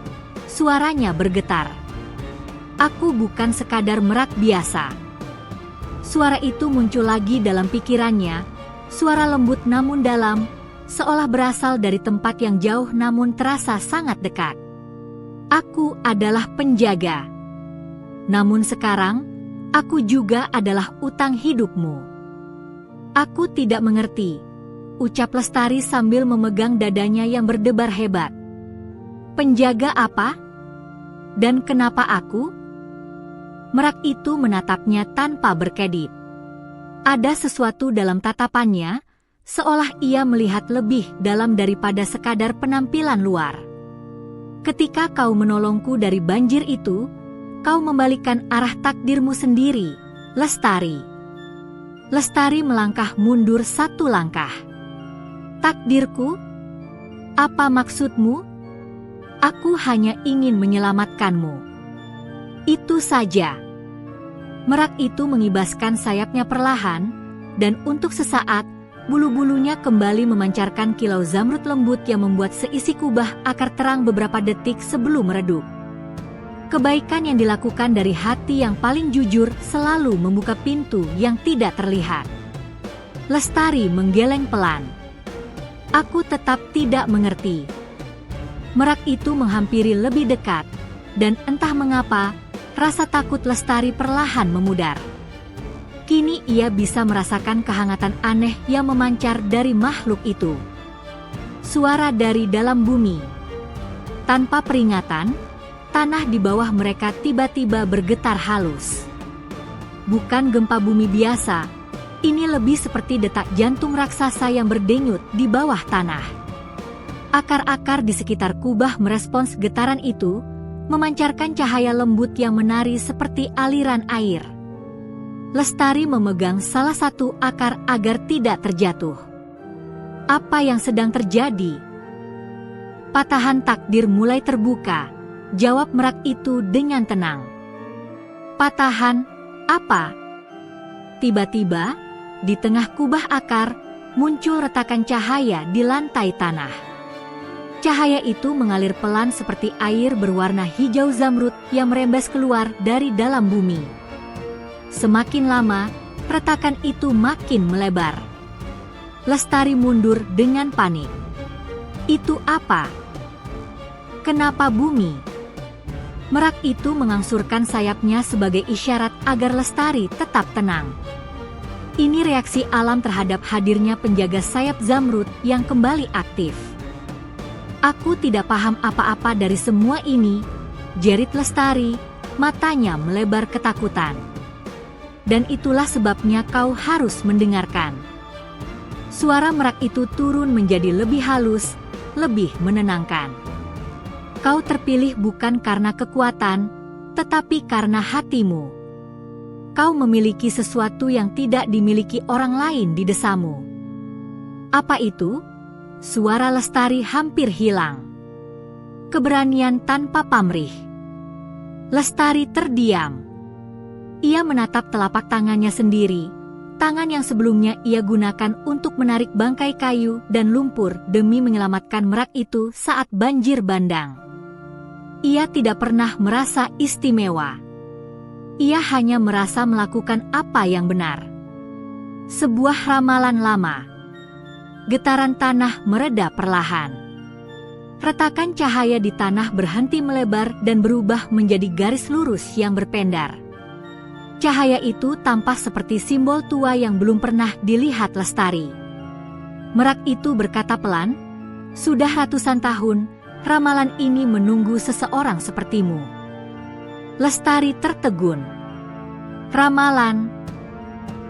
Suaranya bergetar. "Aku bukan sekadar merak biasa." Suara itu muncul lagi dalam pikirannya, suara lembut namun dalam, seolah berasal dari tempat yang jauh namun terasa sangat dekat. "Aku adalah penjaga. Namun sekarang, aku juga adalah utang hidupmu." "Aku tidak mengerti," ucap Lestari sambil memegang dadanya yang berdebar hebat. "Penjaga apa? Dan kenapa aku?" Merak itu menatapnya tanpa berkedip. Ada sesuatu dalam tatapannya, seolah ia melihat lebih dalam daripada sekadar penampilan luar. Ketika kau menolongku dari banjir itu, kau membalikan arah takdirmu sendiri, Lestari. Lestari melangkah mundur 1 langkah. Takdirku? Apa maksudmu? Aku hanya ingin menyelamatkanmu. Itu saja. Merak itu mengibaskan sayapnya perlahan, dan untuk sesaat, bulu-bulunya kembali memancarkan kilau zamrud lembut yang membuat seisi kubah akar terang beberapa detik sebelum meredup. Kebaikan yang dilakukan dari hati yang paling jujur selalu membuka pintu yang tidak terlihat. Lestari menggeleng pelan. Aku tetap tidak mengerti. Merak itu menghampiri lebih dekat, dan entah mengapa, rasa takut Lestari perlahan memudar. Kini ia bisa merasakan kehangatan aneh yang memancar dari makhluk itu. Suara dari dalam bumi. Tanpa peringatan, tanah di bawah mereka tiba-tiba bergetar halus. Bukan gempa bumi biasa, ini lebih seperti detak jantung raksasa yang berdenyut di bawah tanah. Akar-akar di sekitar kubah merespons getaran itu, memancarkan cahaya lembut yang menari seperti aliran air. Lestari memegang salah satu akar agar tidak terjatuh. Apa yang sedang terjadi? Patahan takdir mulai terbuka, jawab merak itu dengan tenang. Patahan, apa? Tiba-tiba, di tengah kubah akar, muncul retakan cahaya di lantai tanah. Cahaya itu mengalir pelan seperti air berwarna hijau zamrud yang merembes keluar dari dalam bumi. Semakin lama, retakan itu makin melebar. Lestari mundur dengan panik. Itu apa? Kenapa bumi? Merak itu mengangsurkan sayapnya sebagai isyarat agar Lestari tetap tenang. Ini reaksi alam terhadap hadirnya penjaga sayap zamrud yang kembali aktif. Aku tidak paham apa-apa dari semua ini, jerit Lestari, matanya melebar ketakutan. Dan itulah sebabnya kau harus mendengarkan. Suara merak itu turun menjadi lebih halus, lebih menenangkan. Kau terpilih bukan karena kekuatan, tetapi karena hatimu. Kau memiliki sesuatu yang tidak dimiliki orang lain di desamu. Apa itu? Suara Lestari hampir hilang. Keberanian tanpa pamrih. Lestari terdiam. Ia menatap telapak tangannya sendiri, tangan yang sebelumnya ia gunakan untuk menarik bangkai kayu dan lumpur demi menyelamatkan merak itu saat banjir bandang. Ia tidak pernah merasa istimewa. Ia hanya merasa melakukan apa yang benar. Sebuah ramalan lama. Getaran tanah mereda perlahan. Retakan cahaya di tanah berhenti melebar dan berubah menjadi garis lurus yang berpendar. Cahaya itu tampak seperti simbol tua yang belum pernah dilihat Lestari. Merak itu berkata pelan, "Sudah ratusan tahun, ramalan ini menunggu seseorang sepertimu." Lestari tertegun. Ramalan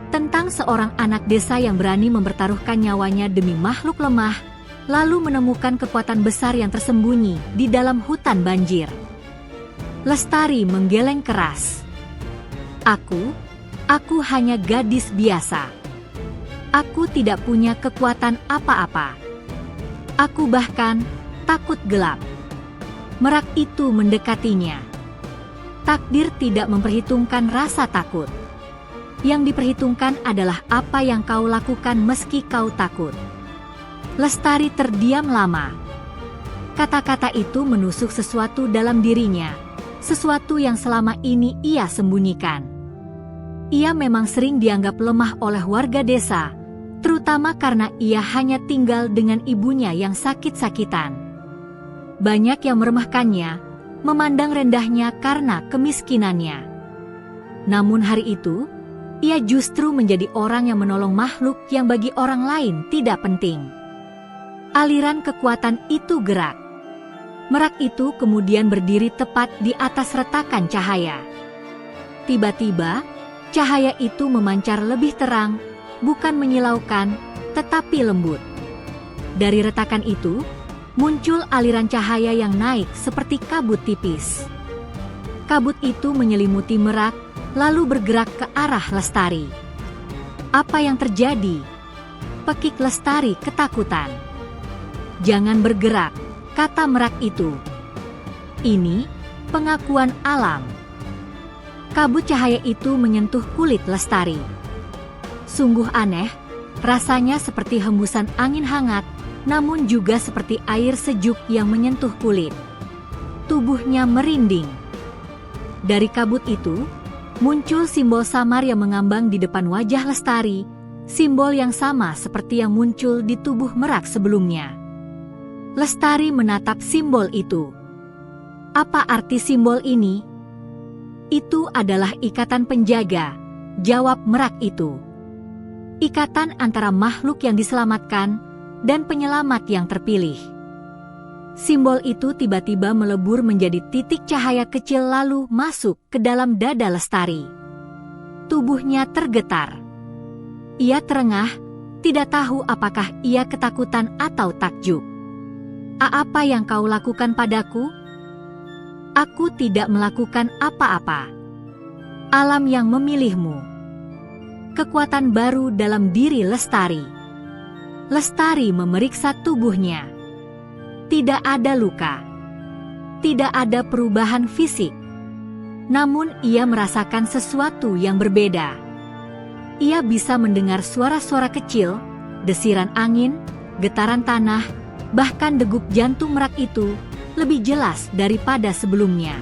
tentang seorang anak desa yang berani mempertaruhkan nyawanya demi makhluk lemah, lalu menemukan kekuatan besar yang tersembunyi di dalam hutan banjir. Lestari menggeleng keras. Aku hanya gadis biasa. Aku tidak punya kekuatan apa-apa. Aku bahkan takut gelap. Merak itu mendekatinya. Takdir tidak memperhitungkan rasa takut. Yang diperhitungkan adalah apa yang kau lakukan meski kau takut. Lestari terdiam lama. Kata-kata itu menusuk sesuatu dalam dirinya, sesuatu yang selama ini ia sembunyikan. Ia memang sering dianggap lemah oleh warga desa, terutama karena ia hanya tinggal dengan ibunya yang sakit-sakitan. Banyak yang meremehkannya, memandang rendahnya karena kemiskinannya. Namun hari itu, ia justru menjadi orang yang menolong makhluk yang bagi orang lain tidak penting. Aliran kekuatan itu gerak. Merak itu kemudian berdiri tepat di atas retakan cahaya. Tiba-tiba, cahaya itu memancar lebih terang, bukan menyilaukan, tetapi lembut. Dari retakan itu, muncul aliran cahaya yang naik seperti kabut tipis. Kabut itu menyelimuti Merak, lalu bergerak ke arah Lestari. Apa yang terjadi? Pekik Lestari ketakutan. Jangan bergerak, kata Merak itu. Ini pengakuan alam. Kabut cahaya itu menyentuh kulit Lestari. Sungguh aneh, rasanya seperti hembusan angin hangat, namun juga seperti air sejuk yang menyentuh kulit. Tubuhnya merinding. Dari kabut itu, muncul simbol samar yang mengambang di depan wajah Lestari, simbol yang sama seperti yang muncul di tubuh Merak sebelumnya. Lestari menatap simbol itu. Apa arti simbol ini? Itu adalah ikatan penjaga, jawab Merak itu. Ikatan antara makhluk yang diselamatkan dan penyelamat yang terpilih. Simbol itu tiba-tiba melebur menjadi titik cahaya kecil lalu masuk ke dalam dada Lestari. Tubuhnya tergetar. Ia terengah, tidak tahu apakah ia ketakutan atau takjub. Apa yang kau lakukan padaku? Aku tidak melakukan apa-apa. Alam yang memilihmu. Kekuatan baru dalam diri Lestari. Lestari memeriksa tubuhnya. Tidak ada luka. Tidak ada perubahan fisik. Namun ia merasakan sesuatu yang berbeda. Ia bisa mendengar suara-suara kecil, desiran angin, getaran tanah, bahkan degup jantung Merak itu lebih jelas daripada sebelumnya.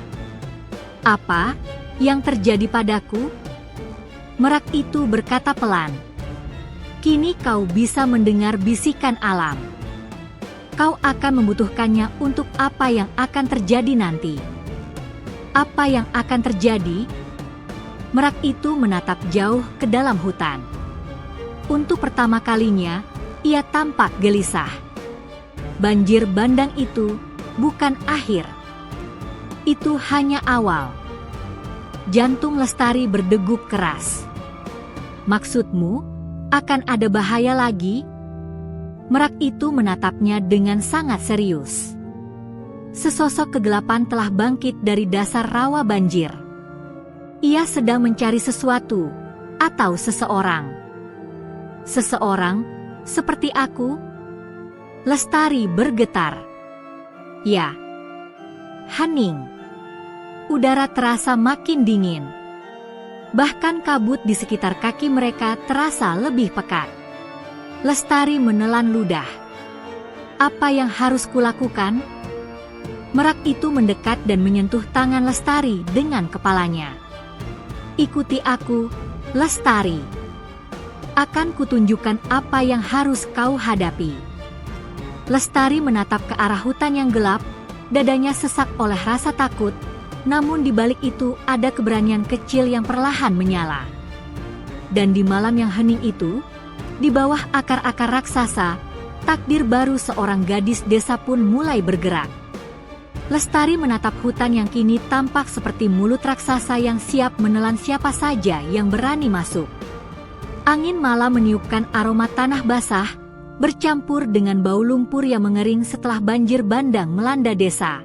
Apa yang terjadi padaku? Merak itu berkata pelan. Kini kau bisa mendengar bisikan alam. Kau akan membutuhkannya untuk apa yang akan terjadi nanti. Apa yang akan terjadi? Merak itu menatap jauh ke dalam hutan. Untuk pertama kalinya, ia tampak gelisah. Banjir bandang itu bukan akhir. Itu hanya awal. Jantung Lestari berdegup keras. Maksudmu, akan ada bahaya lagi? Merak itu menatapnya dengan sangat serius. Sesosok kegelapan telah bangkit dari dasar rawa banjir. Ia sedang mencari sesuatu, atau seseorang. Seseorang, seperti aku? Lestari bergetar. Ya. Hening. Udara terasa makin dingin. Bahkan kabut di sekitar kaki mereka terasa lebih pekat. Lestari menelan ludah. Apa yang harus kulakukan? Merak itu mendekat dan menyentuh tangan Lestari dengan kepalanya. Ikuti aku, Lestari. Akan kutunjukkan apa yang harus kau hadapi. Lestari menatap ke arah hutan yang gelap, dadanya sesak oleh rasa takut, namun di balik itu ada keberanian kecil yang perlahan menyala. Dan di malam yang hening itu, di bawah akar-akar raksasa, takdir baru seorang gadis desa pun mulai bergerak. Lestari menatap hutan yang kini tampak seperti mulut raksasa yang siap menelan siapa saja yang berani masuk. Angin malam meniupkan aroma tanah basah, bercampur dengan bau lumpur yang mengering setelah banjir bandang melanda desa.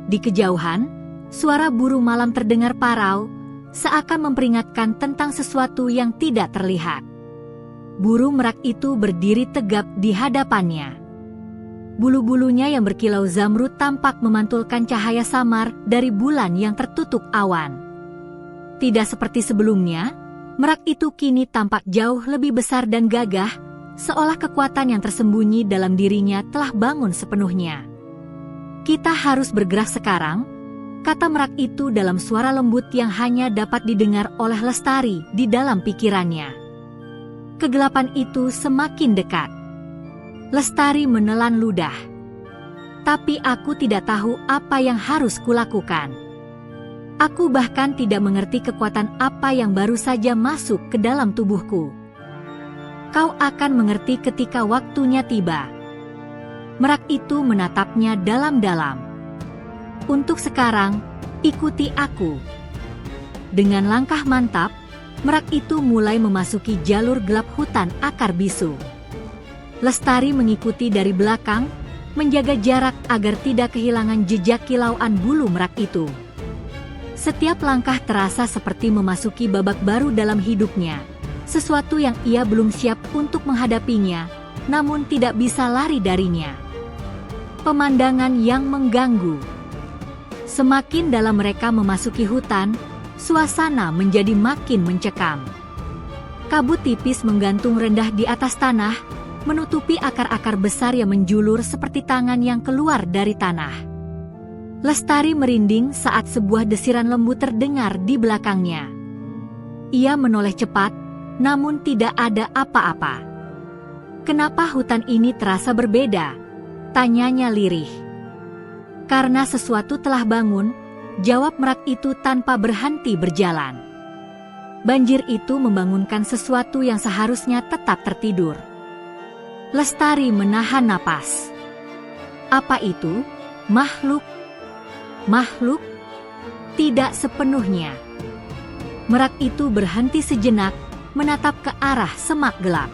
Di kejauhan, suara burung malam terdengar parau, seakan memperingatkan tentang sesuatu yang tidak terlihat. Burung merak itu berdiri tegap di hadapannya. Bulu-bulunya yang berkilau zamrud tampak memantulkan cahaya samar dari bulan yang tertutup awan. Tidak seperti sebelumnya, merak itu kini tampak jauh lebih besar dan gagah, seolah kekuatan yang tersembunyi dalam dirinya telah bangun sepenuhnya. Kita harus bergerak sekarang, kata merak itu dalam suara lembut yang hanya dapat didengar oleh Lestari di dalam pikirannya. Kegelapan itu semakin dekat. Lestari menelan ludah. Tapi aku tidak tahu apa yang harus kulakukan. Aku bahkan tidak mengerti kekuatan apa yang baru saja masuk ke dalam tubuhku. Kau akan mengerti ketika waktunya tiba. Merak itu menatapnya dalam-dalam. Untuk sekarang, ikuti aku. Dengan langkah mantap, merak itu mulai memasuki jalur gelap hutan akar bisu. Lestari mengikuti dari belakang, menjaga jarak agar tidak kehilangan jejak kilauan bulu merak itu. Setiap langkah terasa seperti memasuki babak baru dalam hidupnya, sesuatu yang ia belum siap untuk menghadapinya, namun tidak bisa lari darinya. Pemandangan yang mengganggu. Semakin dalam mereka memasuki hutan, suasana menjadi makin mencekam. Kabut tipis menggantung rendah di atas tanah, menutupi akar-akar besar yang menjulur seperti tangan yang keluar dari tanah. Lestari merinding saat sebuah desiran lembut terdengar di belakangnya. Ia menoleh cepat, namun tidak ada apa-apa. "Kenapa hutan ini terasa berbeda?" tanyanya lirih. "Karena sesuatu telah bangun," jawab merak itu tanpa berhenti berjalan. Banjir itu membangunkan sesuatu yang seharusnya tetap tertidur. Lestari menahan napas. Apa itu? Makhluk? Makhluk? Tidak sepenuhnya. Merak itu berhenti sejenak, menatap ke arah semak gelap.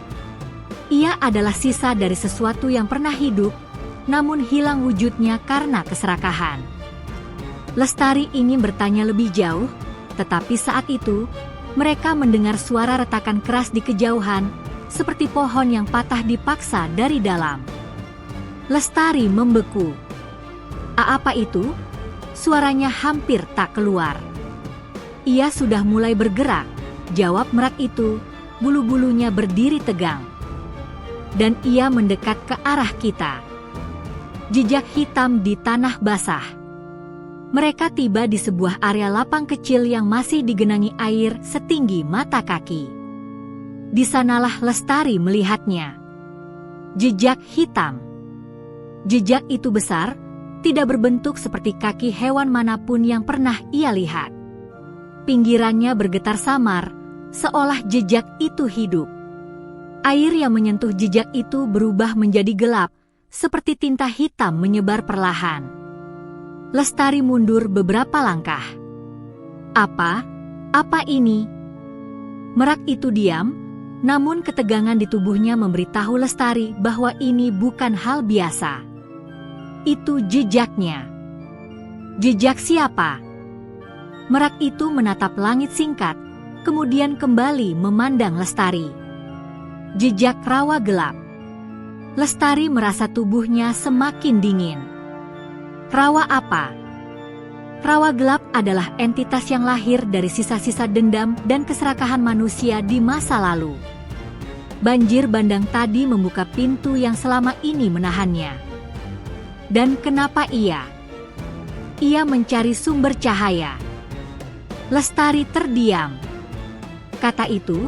Ia adalah sisa dari sesuatu yang pernah hidup, namun hilang wujudnya karena keserakahan. Lestari ingin bertanya lebih jauh, tetapi saat itu, mereka mendengar suara retakan keras di kejauhan, seperti pohon yang patah dipaksa dari dalam. Lestari membeku. Apa itu? Suaranya hampir tak keluar. "Ia sudah mulai bergerak," jawab merak itu, bulu-bulunya berdiri tegang. "Dan ia mendekat ke arah kita." Jejak hitam di tanah basah. Mereka tiba di sebuah area lapang kecil yang masih digenangi air setinggi mata kaki. Di sanalah Lestari melihatnya. Jejak hitam. Jejak itu besar, tidak berbentuk seperti kaki hewan manapun yang pernah ia lihat. Pinggirannya bergetar samar, seolah jejak itu hidup. Air yang menyentuh jejak itu berubah menjadi gelap, seperti tinta hitam menyebar perlahan. Lestari mundur beberapa langkah. Apa ini?" Merak itu diam, namun ketegangan di tubuhnya memberitahu Lestari bahwa ini bukan hal biasa. Itu jejaknya. "Jejak siapa?" Merak itu menatap langit singkat, kemudian kembali memandang Lestari. "Jejak rawa gelap." Lestari merasa tubuhnya semakin dingin. "Rawa apa?" Rawa gelap adalah entitas yang lahir dari sisa-sisa dendam dan keserakahan manusia di masa lalu. Banjir bandang tadi membuka pintu yang selama ini menahannya. Dan kenapa ia? Ia mencari sumber cahaya. Lestari terdiam. Kata itu,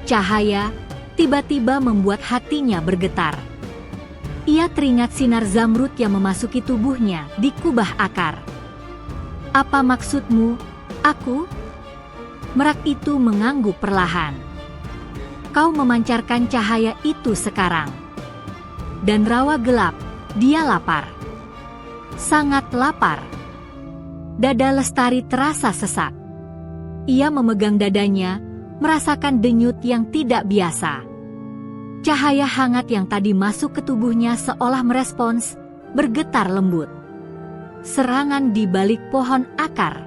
cahaya, tiba-tiba membuat hatinya bergetar. Ia teringat sinar zamrud yang memasuki tubuhnya di kubah akar. "Apa maksudmu, aku?" Merak itu mengangguk perlahan. "Kau memancarkan cahaya itu sekarang. Dan rawa gelap, dia lapar. Sangat lapar." Dada Lestari terasa sesak. Ia memegang dadanya, merasakan denyut yang tidak biasa. Cahaya hangat yang tadi masuk ke tubuhnya seolah merespons, bergetar lembut. Serangan di balik pohon akar.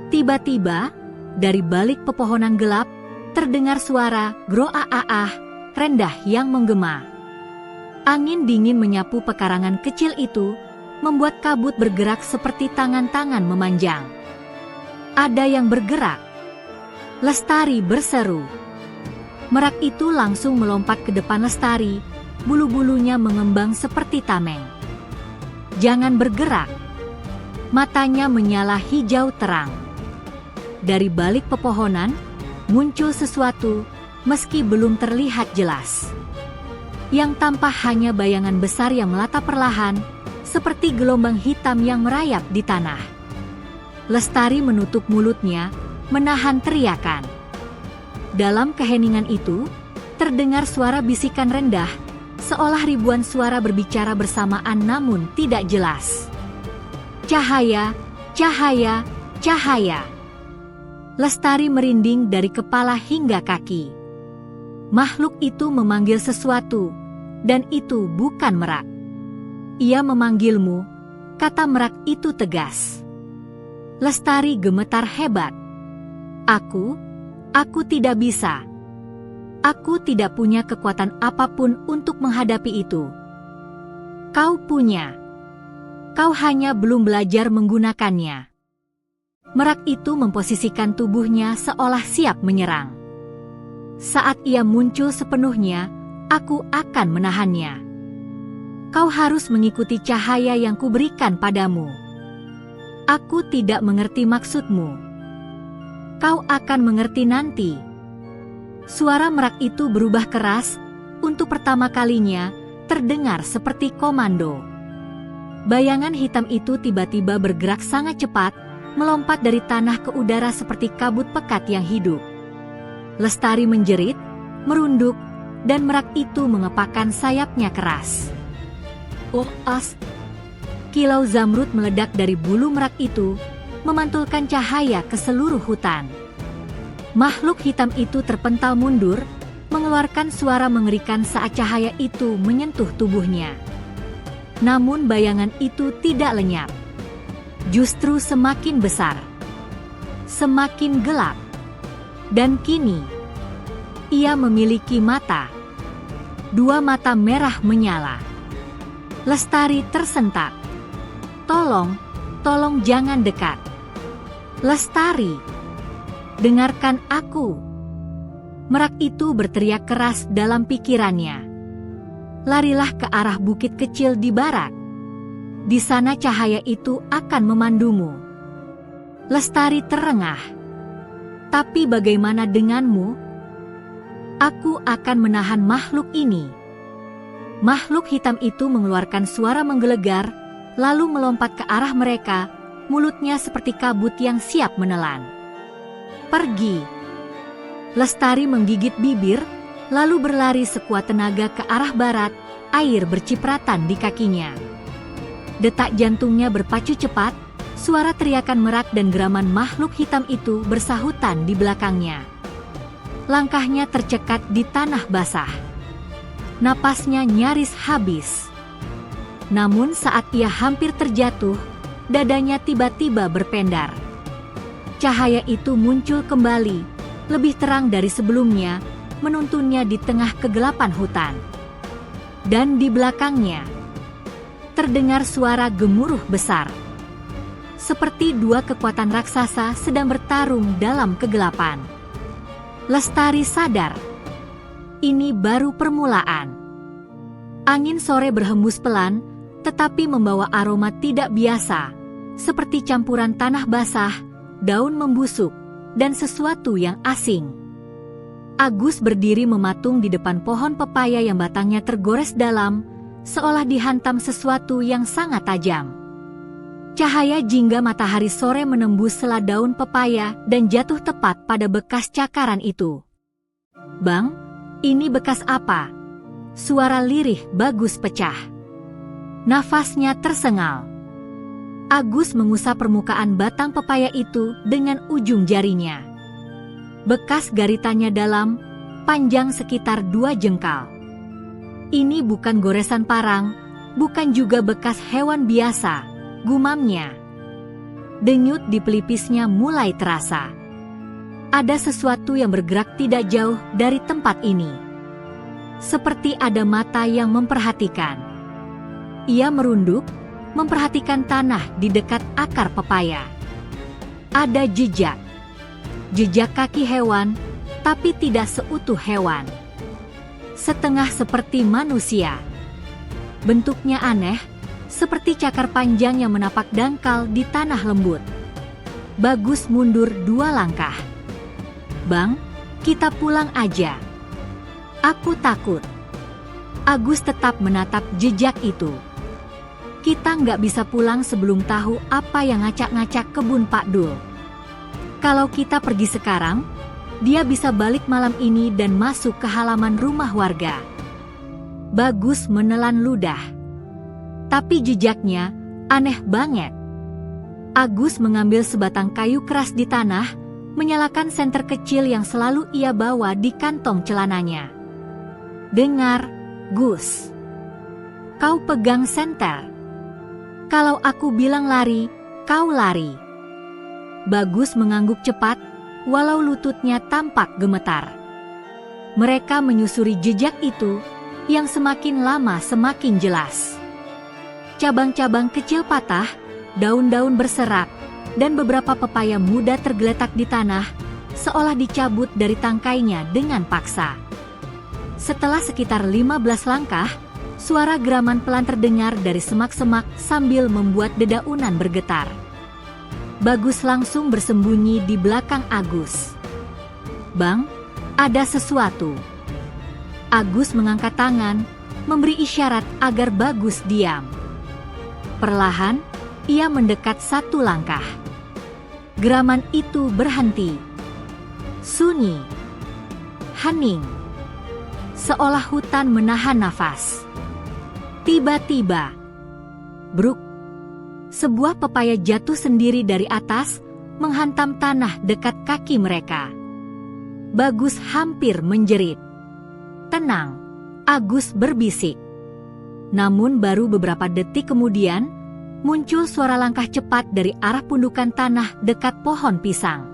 Tiba-tiba, dari balik pepohonan gelap, terdengar suara groa-ah rendah yang menggema. Angin dingin menyapu pekarangan kecil itu, membuat kabut bergerak seperti tangan-tangan memanjang. "Ada yang bergerak!" Lestari berseru. Merak itu langsung melompat ke depan Lestari, bulu-bulunya mengembang seperti tameng. "Jangan bergerak!" Matanya menyala hijau terang. Dari balik pepohonan, muncul sesuatu, meski belum terlihat jelas. Yang tampak hanya bayangan besar yang melatap perlahan, seperti gelombang hitam yang merayap di tanah. Lestari menutup mulutnya, menahan teriakan. Dalam keheningan itu, terdengar suara bisikan rendah, seolah ribuan suara berbicara bersamaan namun tidak jelas. "Cahaya, cahaya, cahaya." Lestari merinding dari kepala hingga kaki. Makhluk itu memanggil sesuatu, dan itu bukan merak. Ia memanggilmu, kata merak itu tegas. Lestari gemetar hebat. Aku tidak bisa. Aku tidak punya kekuatan apapun untuk menghadapi itu. Kau punya. Kau hanya belum belajar menggunakannya. Merak itu memposisikan tubuhnya seolah siap menyerang. Saat ia muncul sepenuhnya, aku akan menahannya. Kau harus mengikuti cahaya yang kuberikan padamu. Aku tidak mengerti maksudmu. Kau akan mengerti nanti. Suara merak itu berubah keras, untuk pertama kalinya terdengar seperti komando. Bayangan hitam itu tiba-tiba bergerak sangat cepat, melompat dari tanah ke udara seperti kabut pekat yang hidup. Lestari menjerit, merunduk, dan merak itu mengepakkan sayapnya keras. Oh, as! Kilau zamrud meledak dari bulu merak itu, memantulkan cahaya ke seluruh hutan. Makhluk hitam itu terpental mundur, mengeluarkan suara mengerikan saat cahaya itu menyentuh tubuhnya. Namun bayangan itu tidak lenyap. Justru semakin besar, semakin gelap, dan kini ia memiliki mata. 2 mata merah menyala. Lestari tersentak. Tolong jangan dekat. Lestari, dengarkan aku. Merak itu berteriak keras dalam pikirannya. Larilah ke arah bukit kecil di barat. Di sana cahaya itu akan memandumu. Lestari terengah. Tapi bagaimana denganmu? Aku akan menahan makhluk ini. Makhluk hitam itu mengeluarkan suara menggelegar, lalu melompat ke arah mereka, mulutnya seperti kabut yang siap menelan. Pergi. Lestari menggigit bibir, lalu berlari sekuat tenaga ke arah barat, air bercipratan di kakinya. Detak jantungnya berpacu cepat, suara teriakan merak dan geraman makhluk hitam itu bersahutan di belakangnya. Langkahnya tercekat di tanah basah. Napasnya nyaris habis. Namun saat ia hampir terjatuh, dadanya tiba-tiba berpendar. Cahaya itu muncul kembali, lebih terang dari sebelumnya, menuntunnya di tengah kegelapan hutan. Dan di belakangnya terdengar suara gemuruh besar. Seperti 2 kekuatan raksasa sedang bertarung dalam kegelapan. Lestari sadar. Ini baru permulaan. Angin sore berhembus pelan, tetapi membawa aroma tidak biasa, seperti campuran tanah basah, daun membusuk, dan sesuatu yang asing. Agus berdiri mematung di depan pohon pepaya yang batangnya tergores dalam, seolah dihantam sesuatu yang sangat tajam. Cahaya jingga matahari sore menembus sela daun pepaya dan jatuh tepat pada bekas cakaran itu. Bang, ini bekas apa? Suara lirih Bagus pecah. Nafasnya tersengal. Agus mengusap permukaan batang pepaya itu dengan ujung jarinya. Bekas garitannya dalam, panjang sekitar 2 jengkal. Ini bukan goresan parang, bukan juga bekas hewan biasa, gumamnya. Denyut di pelipisnya mulai terasa. Ada sesuatu yang bergerak tidak jauh dari tempat ini. Seperti ada mata yang memperhatikan. Ia merunduk, memperhatikan tanah di dekat akar pepaya. Ada jejak. Jejak kaki hewan, tapi tidak seutuh hewan. Setengah seperti manusia. Bentuknya aneh, seperti cakar panjang yang menapak dangkal di tanah lembut. Bagus mundur 2 langkah. Bang, kita pulang aja. Aku takut. Agus tetap menatap jejak itu. Kita nggak bisa pulang sebelum tahu apa yang ngacak-ngacak kebun Pak Dul. Kalau kita pergi sekarang, dia bisa balik malam ini dan masuk ke halaman rumah warga. Bagus menelan ludah. Tapi jejaknya aneh banget. Agus mengambil sebatang kayu keras di tanah, menyalakan senter kecil yang selalu ia bawa di kantong celananya. "Dengar, Gus. Kau pegang senter. Kalau aku bilang lari, kau lari." Bagus mengangguk cepat, walau lututnya tampak gemetar. Mereka menyusuri jejak itu, yang semakin lama semakin jelas. Cabang-cabang kecil patah, daun-daun berserak, dan beberapa pepaya muda tergeletak di tanah, seolah dicabut dari tangkainya dengan paksa. Setelah sekitar 15 langkah, suara geraman pelan terdengar dari semak-semak sambil membuat dedaunan bergetar. Bagus langsung bersembunyi di belakang Agus. "Bang, ada sesuatu." Agus mengangkat tangan, memberi isyarat agar Bagus diam. Perlahan, ia mendekat satu langkah. Geraman itu berhenti. Sunyi. Hening. Seolah hutan menahan nafas. Tiba-tiba, bruk, sebuah pepaya jatuh sendiri dari atas, menghantam tanah dekat kaki mereka. Bagus hampir menjerit. "Tenang," Agus berbisik. Namun baru beberapa detik kemudian, muncul suara langkah cepat dari arah pundukan tanah dekat pohon pisang.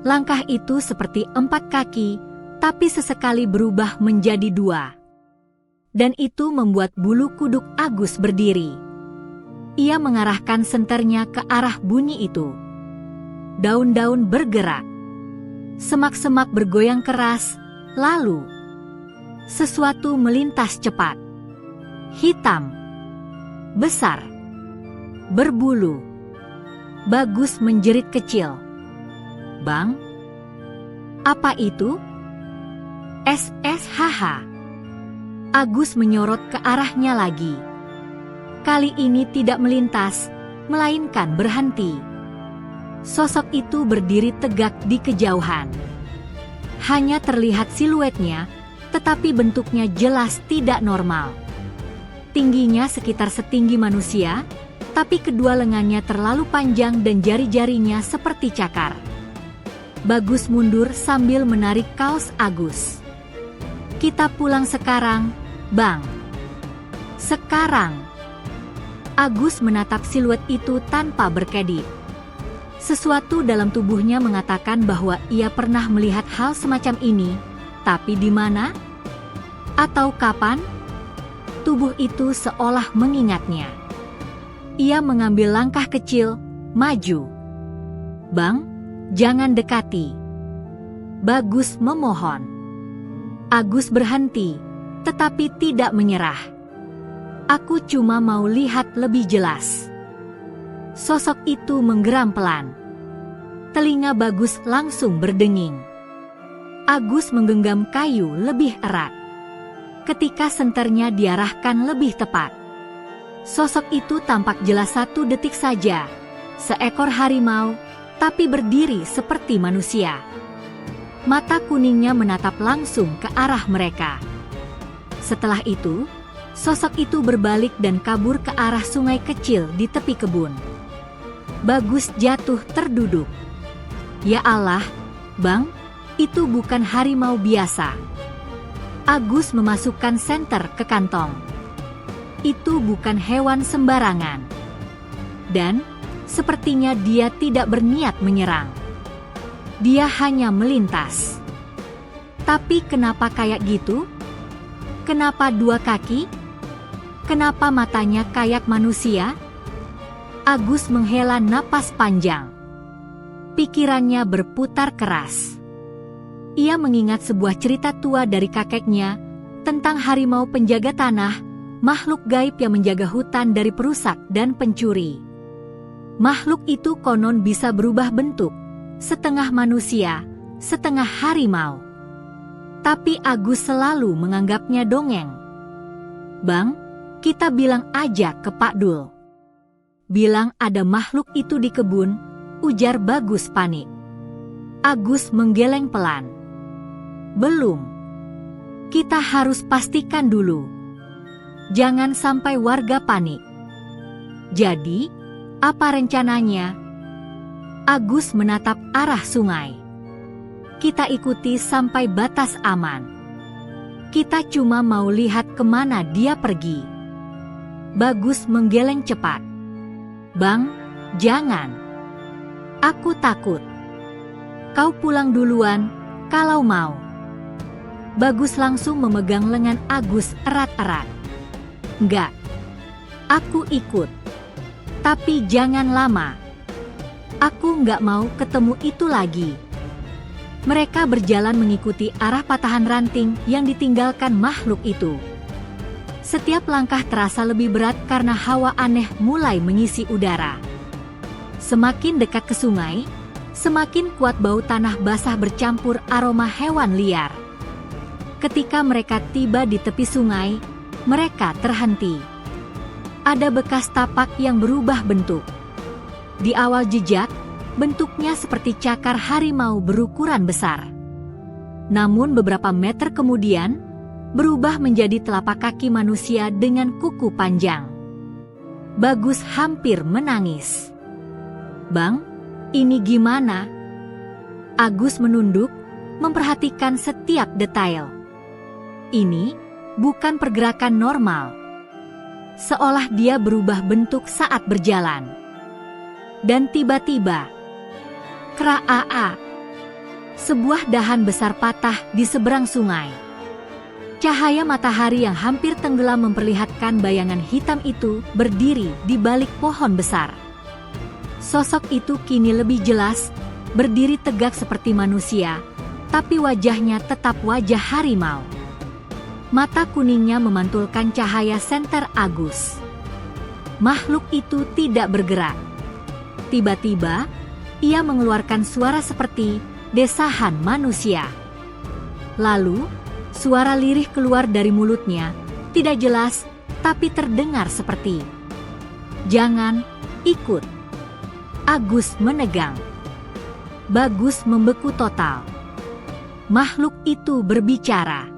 Langkah itu seperti 4 kaki, tapi sesekali berubah menjadi 2. Dan itu membuat bulu kuduk Agus berdiri. Ia mengarahkan senternya ke arah bunyi itu. Daun-daun bergerak. Semak-semak bergoyang keras, lalu sesuatu melintas cepat. Hitam, besar, berbulu. Bagus menjerit kecil. "Bang, apa itu?" "SSHH." Agus menyorot ke arahnya lagi. Kali ini tidak melintas, melainkan berhenti. Sosok itu berdiri tegak di kejauhan. Hanya terlihat siluetnya, tetapi bentuknya jelas tidak normal. Tingginya sekitar setinggi manusia, tapi kedua lengannya terlalu panjang dan jari-jarinya seperti cakar. Bagus mundur sambil menarik kaos Agus. "Kita pulang sekarang, Bang." "Sekarang?" Agus menatap siluet itu tanpa berkedip. Sesuatu dalam tubuhnya mengatakan bahwa ia pernah melihat hal semacam ini, tapi di mana? Atau kapan? Tubuh itu seolah mengingatnya. Ia mengambil langkah kecil, maju. "Bang, jangan dekati." Bagus memohon. Agus berhenti, tetapi tidak menyerah. "Aku cuma mau lihat lebih jelas." Sosok itu menggeram pelan. Telinga Bagus langsung berdenging. Agus menggenggam kayu lebih erat. Ketika senternya diarahkan lebih tepat, sosok itu tampak jelas 1 detik saja. Seekor harimau, tapi berdiri seperti manusia. Mata kuningnya menatap langsung ke arah mereka. Setelah itu, sosok itu berbalik dan kabur ke arah sungai kecil di tepi kebun. Bagus jatuh terduduk. "Ya Allah, Bang, itu bukan harimau biasa." Agus memasukkan senter ke kantong. Itu bukan hewan sembarangan. Dan, sepertinya dia tidak berniat menyerang. Dia hanya melintas. Tapi kenapa kayak gitu? Kenapa 2 kaki? Kenapa matanya kayak manusia? Agus menghela napas panjang. Pikirannya berputar keras. Ia mengingat sebuah cerita tua dari kakeknya tentang harimau penjaga tanah, makhluk gaib yang menjaga hutan dari perusak dan pencuri. Makhluk itu konon bisa berubah bentuk, setengah manusia, setengah harimau. Tapi Agus selalu menganggapnya dongeng. "Bang, kita bilang aja ke Pak Dul." "Bilang ada makhluk itu di kebun," ujar Bagus panik. Agus menggeleng pelan. "Belum. Kita harus pastikan dulu. Jangan sampai warga panik." "Jadi, apa rencananya?" Agus menatap arah sungai. Kita ikuti sampai batas aman. Kita cuma mau lihat kemana dia pergi. Bagus menggeleng cepat. Bang, jangan. Aku takut. Kau pulang duluan, kalau mau. Bagus langsung memegang lengan Agus erat-erat. Enggak. Aku ikut. Tapi jangan lama. Aku nggak mau ketemu itu lagi. Mereka berjalan mengikuti arah patahan ranting yang ditinggalkan makhluk itu. Setiap langkah terasa lebih berat karena hawa aneh mulai mengisi udara. Semakin dekat ke sungai, semakin kuat bau tanah basah bercampur aroma hewan liar. Ketika mereka tiba di tepi sungai, mereka terhenti. Ada bekas tapak yang berubah bentuk. Di awal jejak, bentuknya seperti cakar harimau berukuran besar. Namun beberapa meter kemudian, berubah menjadi telapak kaki manusia dengan kuku panjang. Bagus hampir menangis. Bang, ini gimana? Agus menunduk, memperhatikan setiap detail. Ini bukan pergerakan normal. Seolah dia berubah bentuk saat berjalan. Dan tiba-tiba, kraa, sebuah dahan besar patah di seberang sungai. Cahaya matahari yang hampir tenggelam memperlihatkan bayangan hitam itu berdiri di balik pohon besar. Sosok itu kini lebih jelas, berdiri tegak seperti manusia, tapi wajahnya tetap wajah harimau. Mata kuningnya memantulkan cahaya senter Agus. Makhluk itu tidak bergerak. Tiba-tiba, ia mengeluarkan suara seperti desahan manusia. Lalu, suara lirih keluar dari mulutnya, tidak jelas, tapi terdengar seperti, "Jangan ikut." Agus menegang. Bagus membeku total. Makhluk itu berbicara.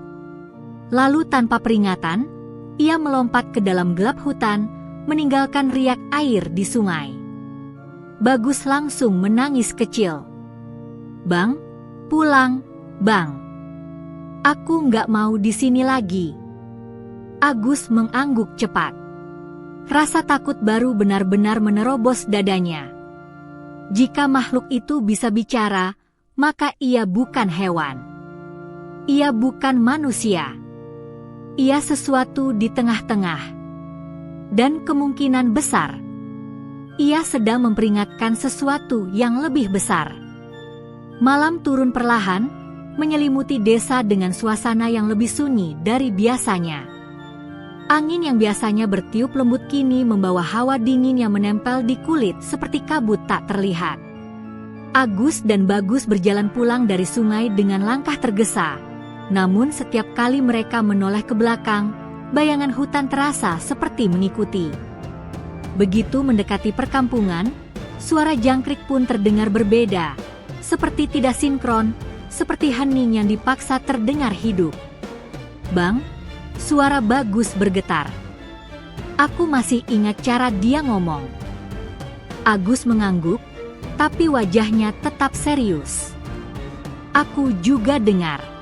Lalu tanpa peringatan, ia melompat ke dalam gelap hutan, meninggalkan riak air di sungai. Bagus langsung menangis kecil. Bang, pulang, Bang. Aku nggak mau di sini lagi. Agus mengangguk cepat. Rasa takut baru benar-benar menerobos dadanya. Jika makhluk itu bisa bicara, maka ia bukan hewan. Ia bukan manusia. Ia sesuatu di tengah-tengah. Dan kemungkinan besar, ia sedang memperingatkan sesuatu yang lebih besar. Malam turun perlahan, menyelimuti desa dengan suasana yang lebih sunyi dari biasanya. Angin yang biasanya bertiup lembut kini membawa hawa dingin yang menempel di kulit seperti kabut tak terlihat. Agus dan Bagus berjalan pulang dari sungai dengan langkah tergesa. Namun setiap kali mereka menoleh ke belakang, bayangan hutan terasa seperti mengikuti. Begitu mendekati perkampungan, suara jangkrik pun terdengar berbeda, seperti tidak sinkron, seperti hening yang dipaksa terdengar hidup. Bang, suara Bagus bergetar. Aku masih ingat cara dia ngomong. Agus mengangguk, tapi wajahnya tetap serius. Aku juga dengar.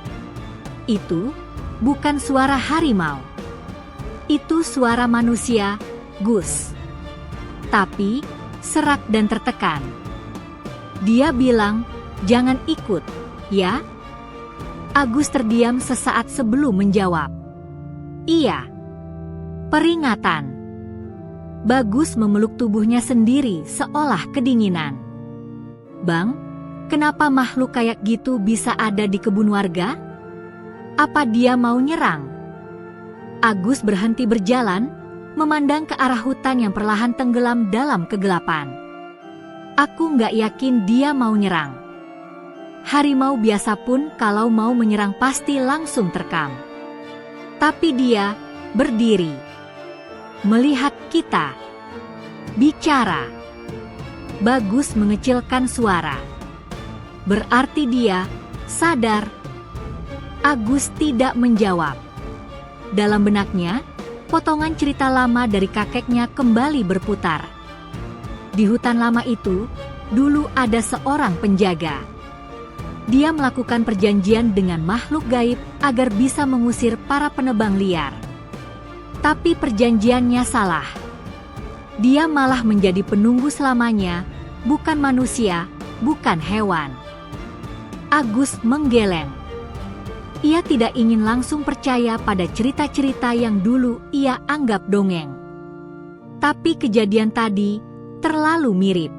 Itu bukan suara harimau. Itu suara manusia, Gus. Tapi serak dan tertekan. Dia bilang, jangan ikut, ya? Agus terdiam sesaat sebelum menjawab. Iya. Peringatan. Bagus memeluk tubuhnya sendiri seolah kedinginan. Bang, kenapa makhluk kayak gitu bisa ada di kebun warga? Apa dia mau nyerang? Agus berhenti berjalan, memandang ke arah hutan yang perlahan tenggelam dalam kegelapan. Aku nggak yakin dia mau nyerang. Harimau biasa pun kalau mau menyerang pasti langsung terkam. Tapi dia berdiri, melihat kita, bicara. Bagus mengecilkan suara. Berarti dia sadar. Agus tidak menjawab. Dalam benaknya, potongan cerita lama dari kakeknya kembali berputar. Di hutan lama itu, dulu ada seorang penjaga. Dia melakukan perjanjian dengan makhluk gaib agar bisa mengusir para penebang liar. Tapi perjanjiannya salah. Dia malah menjadi penunggu selamanya, bukan manusia, bukan hewan. Agus menggeleng. Ia tidak ingin langsung percaya pada cerita-cerita yang dulu ia anggap dongeng. Tapi kejadian tadi terlalu mirip.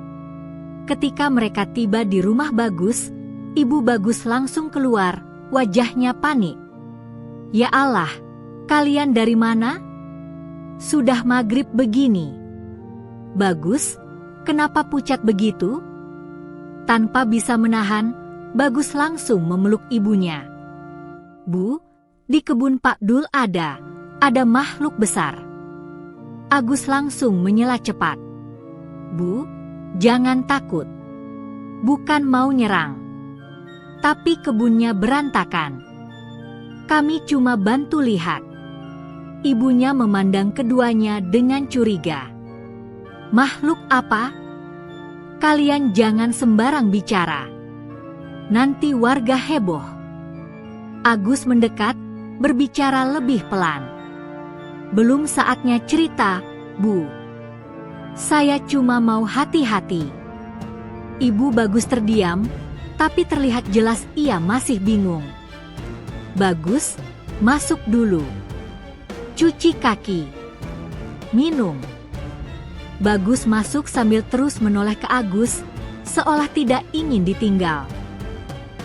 Ketika mereka tiba di rumah Bagus, Ibu Bagus langsung keluar, wajahnya panik. "Ya Allah, kalian dari mana? Sudah maghrib begini." "Bagus, kenapa pucat begitu?" Tanpa bisa menahan, Bagus langsung memeluk ibunya. "Bu, di kebun Pak Dul ada makhluk besar." Agus langsung menyela cepat. "Bu, jangan takut. Bukan mau nyerang. Tapi kebunnya berantakan. Kami cuma bantu lihat." Ibunya memandang keduanya dengan curiga. "Makhluk apa? Kalian jangan sembarang bicara. Nanti warga heboh." Agus mendekat, berbicara lebih pelan. "Belum saatnya cerita, Bu. Saya cuma mau hati-hati." Ibu Bagus terdiam, tapi terlihat jelas ia masih bingung. "Bagus, masuk dulu. Cuci kaki. Minum." Bagus masuk sambil terus menoleh ke Agus, seolah tidak ingin ditinggal.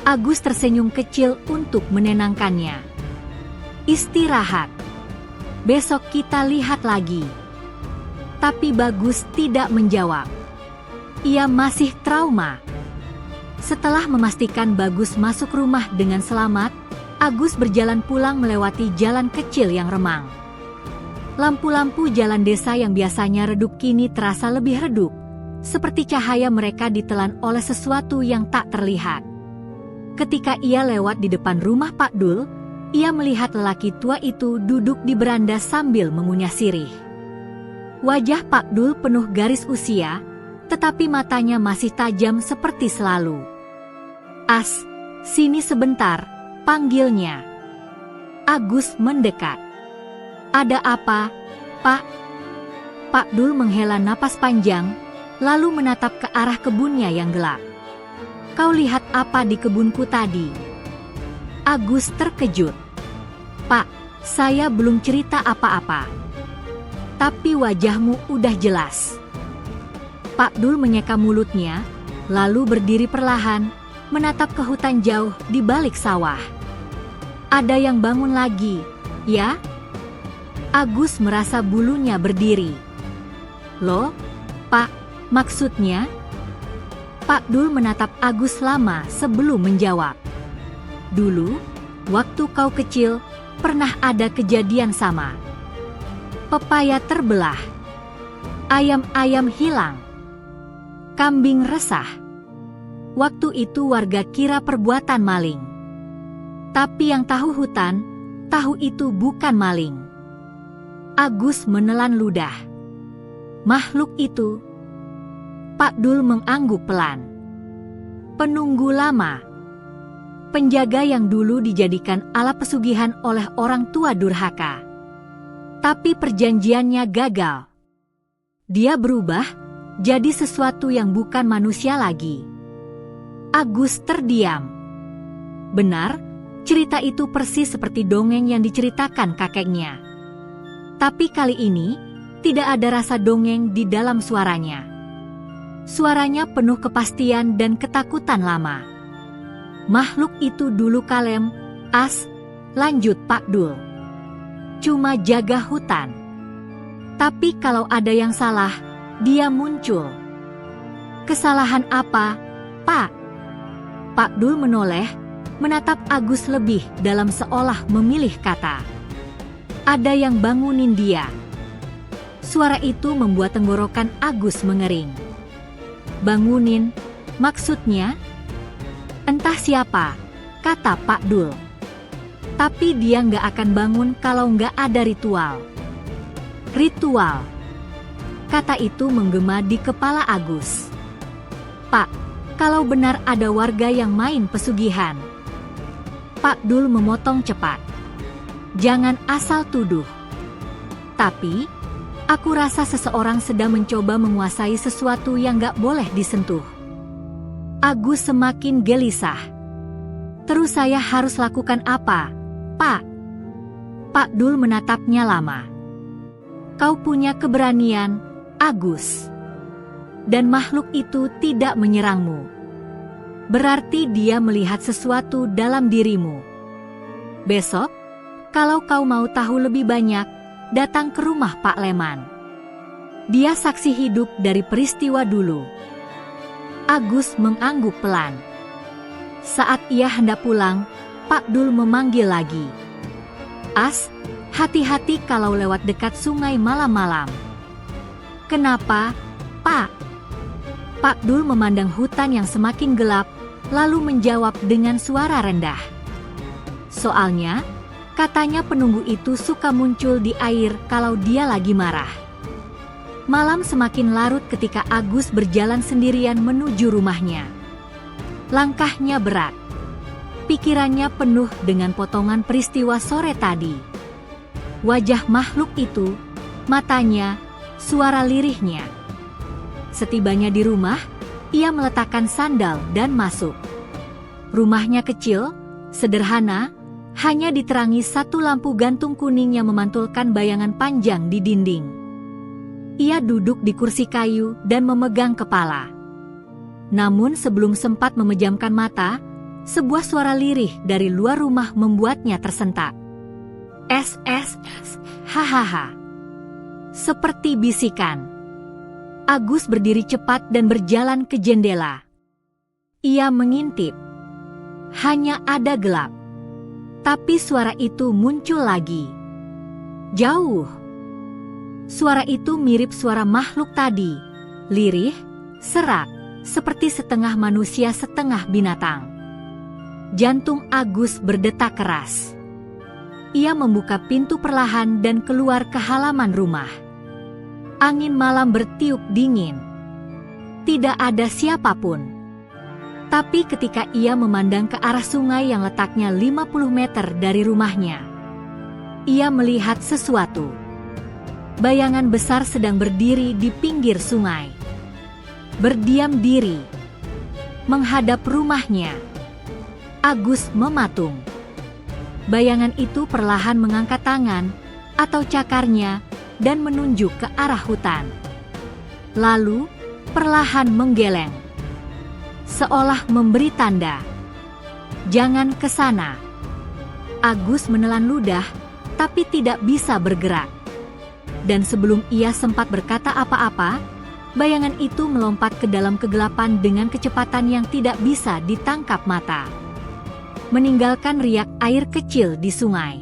Agus tersenyum kecil untuk menenangkannya. "Istirahat. Besok kita lihat lagi." Tapi Bagus tidak menjawab. Ia masih trauma. Setelah memastikan Bagus masuk rumah dengan selamat, Agus berjalan pulang melewati jalan kecil yang remang. Lampu-lampu jalan desa yang biasanya redup kini terasa lebih redup, seperti cahaya mereka ditelan oleh sesuatu yang tak terlihat. Ketika ia lewat di depan rumah Pak Dul, ia melihat lelaki tua itu duduk di beranda sambil mengunyah sirih. Wajah Pak Dul penuh garis usia, tetapi matanya masih tajam seperti selalu. "As, sini sebentar," panggilnya. Agus mendekat. "Ada apa, Pak?" Pak Dul menghela napas panjang, lalu menatap ke arah kebunnya yang gelap. "Kau lihat apa di kebunku tadi?" Agus terkejut. "Pak, saya belum cerita apa-apa." "Tapi wajahmu udah jelas." Pak Dul menyeka mulutnya, lalu berdiri perlahan, menatap ke hutan jauh di balik sawah. "Ada yang bangun lagi, ya?" Agus merasa bulunya berdiri. "Loh, Pak, maksudnya?" Pak Dul menatap Agus lama sebelum menjawab. "Dulu, waktu kau kecil, pernah ada kejadian sama. Pepaya terbelah. Ayam-ayam hilang. Kambing resah. Waktu itu warga kira perbuatan maling. Tapi yang tahu hutan, tahu itu bukan maling." Agus menelan ludah. "Makhluk itu?" Pak Dul mengangguk pelan. "Penunggu lama. Penjaga yang dulu dijadikan alat pesugihan oleh orang tua durhaka. Tapi perjanjiannya gagal. Dia berubah, jadi sesuatu yang bukan manusia lagi." Agus terdiam. Benar, cerita itu persis seperti dongeng yang diceritakan kakeknya. Tapi kali ini, tidak ada rasa dongeng di dalam suaranya. Suaranya penuh kepastian dan ketakutan lama. "Makhluk itu dulu kalem, As," lanjut Pak Dul. "Cuma jaga hutan. Tapi kalau ada yang salah, dia muncul." "Kesalahan apa, Pak?" Pak Dul menoleh, menatap Agus lebih dalam seolah memilih kata. "Ada yang bangunin dia." Suara itu membuat tenggorokan Agus mengering. "Bangunin, maksudnya?" "Entah siapa," kata Pak Dul. "Tapi dia nggak akan bangun kalau nggak ada ritual." "Ritual?" Kata itu menggema di kepala Agus. "Pak, kalau benar ada warga yang main pesugihan." Pak Dul memotong cepat. "Jangan asal tuduh. Tapi, aku rasa seseorang sedang mencoba menguasai sesuatu yang gak boleh disentuh." Agus semakin gelisah. "Terus saya harus lakukan apa, Pak?" Pak Dul menatapnya lama. "Kau punya keberanian, Agus. Dan makhluk itu tidak menyerangmu. Berarti dia melihat sesuatu dalam dirimu. Besok, kalau kau mau tahu lebih banyak, datang ke rumah Pak Leman. Dia saksi hidup dari peristiwa dulu." Agus mengangguk pelan. Saat ia hendak pulang, Pak Dul memanggil lagi. "As, hati-hati kalau lewat dekat sungai malam-malam." "Kenapa, Pak?" Pak Dul memandang hutan yang semakin gelap, lalu menjawab dengan suara rendah. "Soalnya, katanya penunggu itu suka muncul di air kalau dia lagi marah." Malam semakin larut ketika Agus berjalan sendirian menuju rumahnya. Langkahnya berat. Pikirannya penuh dengan potongan peristiwa sore tadi. Wajah makhluk itu, matanya, suara lirihnya. Setibanya di rumah, ia meletakkan sandal dan masuk. Rumahnya kecil, sederhana, hanya diterangi satu lampu gantung kuning yang memantulkan bayangan panjang di dinding. Ia duduk di kursi kayu dan memegang kepala. Namun sebelum sempat memejamkan mata, sebuah suara lirih dari luar rumah membuatnya tersentak. "Es, hahaha." Seperti bisikan. Agus berdiri cepat dan berjalan ke jendela. Ia mengintip. Hanya ada gelap. Tapi suara itu muncul lagi. Jauh. Suara itu mirip suara makhluk tadi. Lirih, serak, seperti setengah manusia setengah binatang. Jantung Agus berdetak keras. Ia membuka pintu perlahan dan keluar ke halaman rumah. Angin malam bertiup dingin. Tidak ada siapapun. Tapi ketika ia memandang ke arah sungai yang letaknya 50 meter dari rumahnya, ia melihat sesuatu. Bayangan besar sedang berdiri di pinggir sungai. Berdiam diri. Menghadap rumahnya. Agus mematung. Bayangan itu perlahan mengangkat tangan atau cakarnya dan menunjuk ke arah hutan. Lalu, perlahan menggeleng. Seolah memberi tanda. "Jangan ke sana." Agus menelan ludah, tapi tidak bisa bergerak. Dan sebelum ia sempat berkata apa-apa, bayangan itu melompat ke dalam kegelapan dengan kecepatan yang tidak bisa ditangkap mata. Meninggalkan riak air kecil di sungai.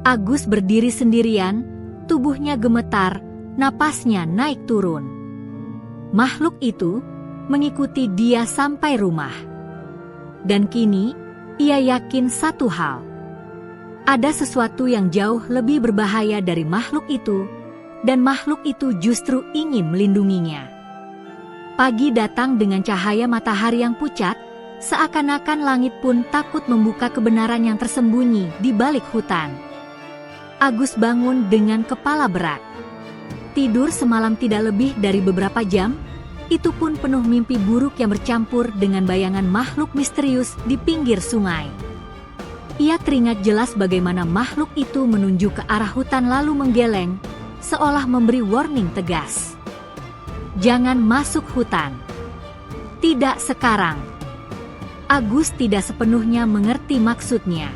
Agus berdiri sendirian, tubuhnya gemetar, napasnya naik turun. Makhluk itu mengikuti dia sampai rumah. Dan kini, ia yakin satu hal. Ada sesuatu yang jauh lebih berbahaya dari makhluk itu, dan makhluk itu justru ingin melindunginya. Pagi datang dengan cahaya matahari yang pucat, seakan-akan langit pun takut membuka kebenaran yang tersembunyi di balik hutan. Agus bangun dengan kepala berat. Tidur semalam tidak lebih dari beberapa jam, itu pun penuh mimpi buruk yang bercampur dengan bayangan makhluk misterius di pinggir sungai. Ia teringat jelas bagaimana makhluk itu menunjuk ke arah hutan lalu menggeleng, seolah memberi warning tegas. "Jangan masuk hutan. Tidak sekarang." Agus tidak sepenuhnya mengerti maksudnya.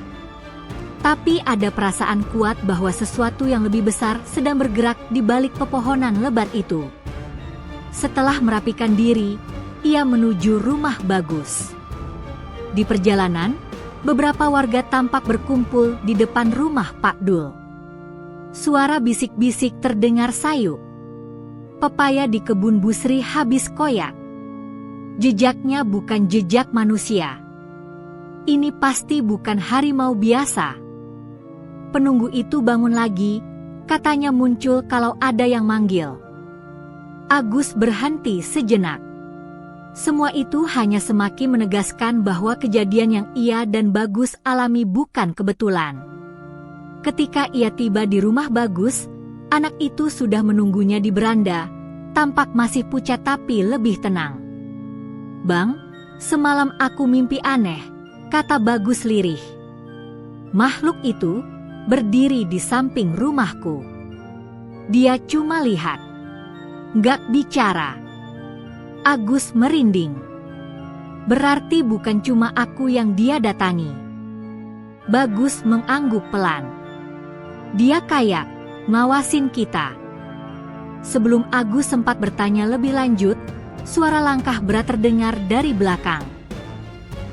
Tapi ada perasaan kuat bahwa sesuatu yang lebih besar sedang bergerak di balik pepohonan lebat itu. Setelah merapikan diri, ia menuju rumah Bagus. Di perjalanan, beberapa warga tampak berkumpul di depan rumah Pak Dul. Suara bisik-bisik terdengar sayu. Pepaya di kebun Busri habis koyak. Jejaknya bukan jejak manusia. Ini pasti bukan harimau biasa. Penunggu itu bangun lagi, katanya muncul kalau ada yang manggil. Agus berhenti sejenak. Semua itu hanya semakin menegaskan bahwa kejadian yang ia dan Bagus alami bukan kebetulan. Ketika ia tiba di rumah Bagus, anak itu sudah menunggunya di beranda, tampak masih pucat tapi lebih tenang. "Bang, semalam aku mimpi aneh," kata Bagus lirih. "Makhluk itu berdiri di samping rumahku. Dia cuma lihat, nggak bicara." Agus merinding. "Berarti bukan cuma aku yang dia datangi." Bagus mengangguk pelan. "Dia kayak ngawasin kita." Sebelum Agus sempat bertanya lebih lanjut, suara langkah berat terdengar dari belakang.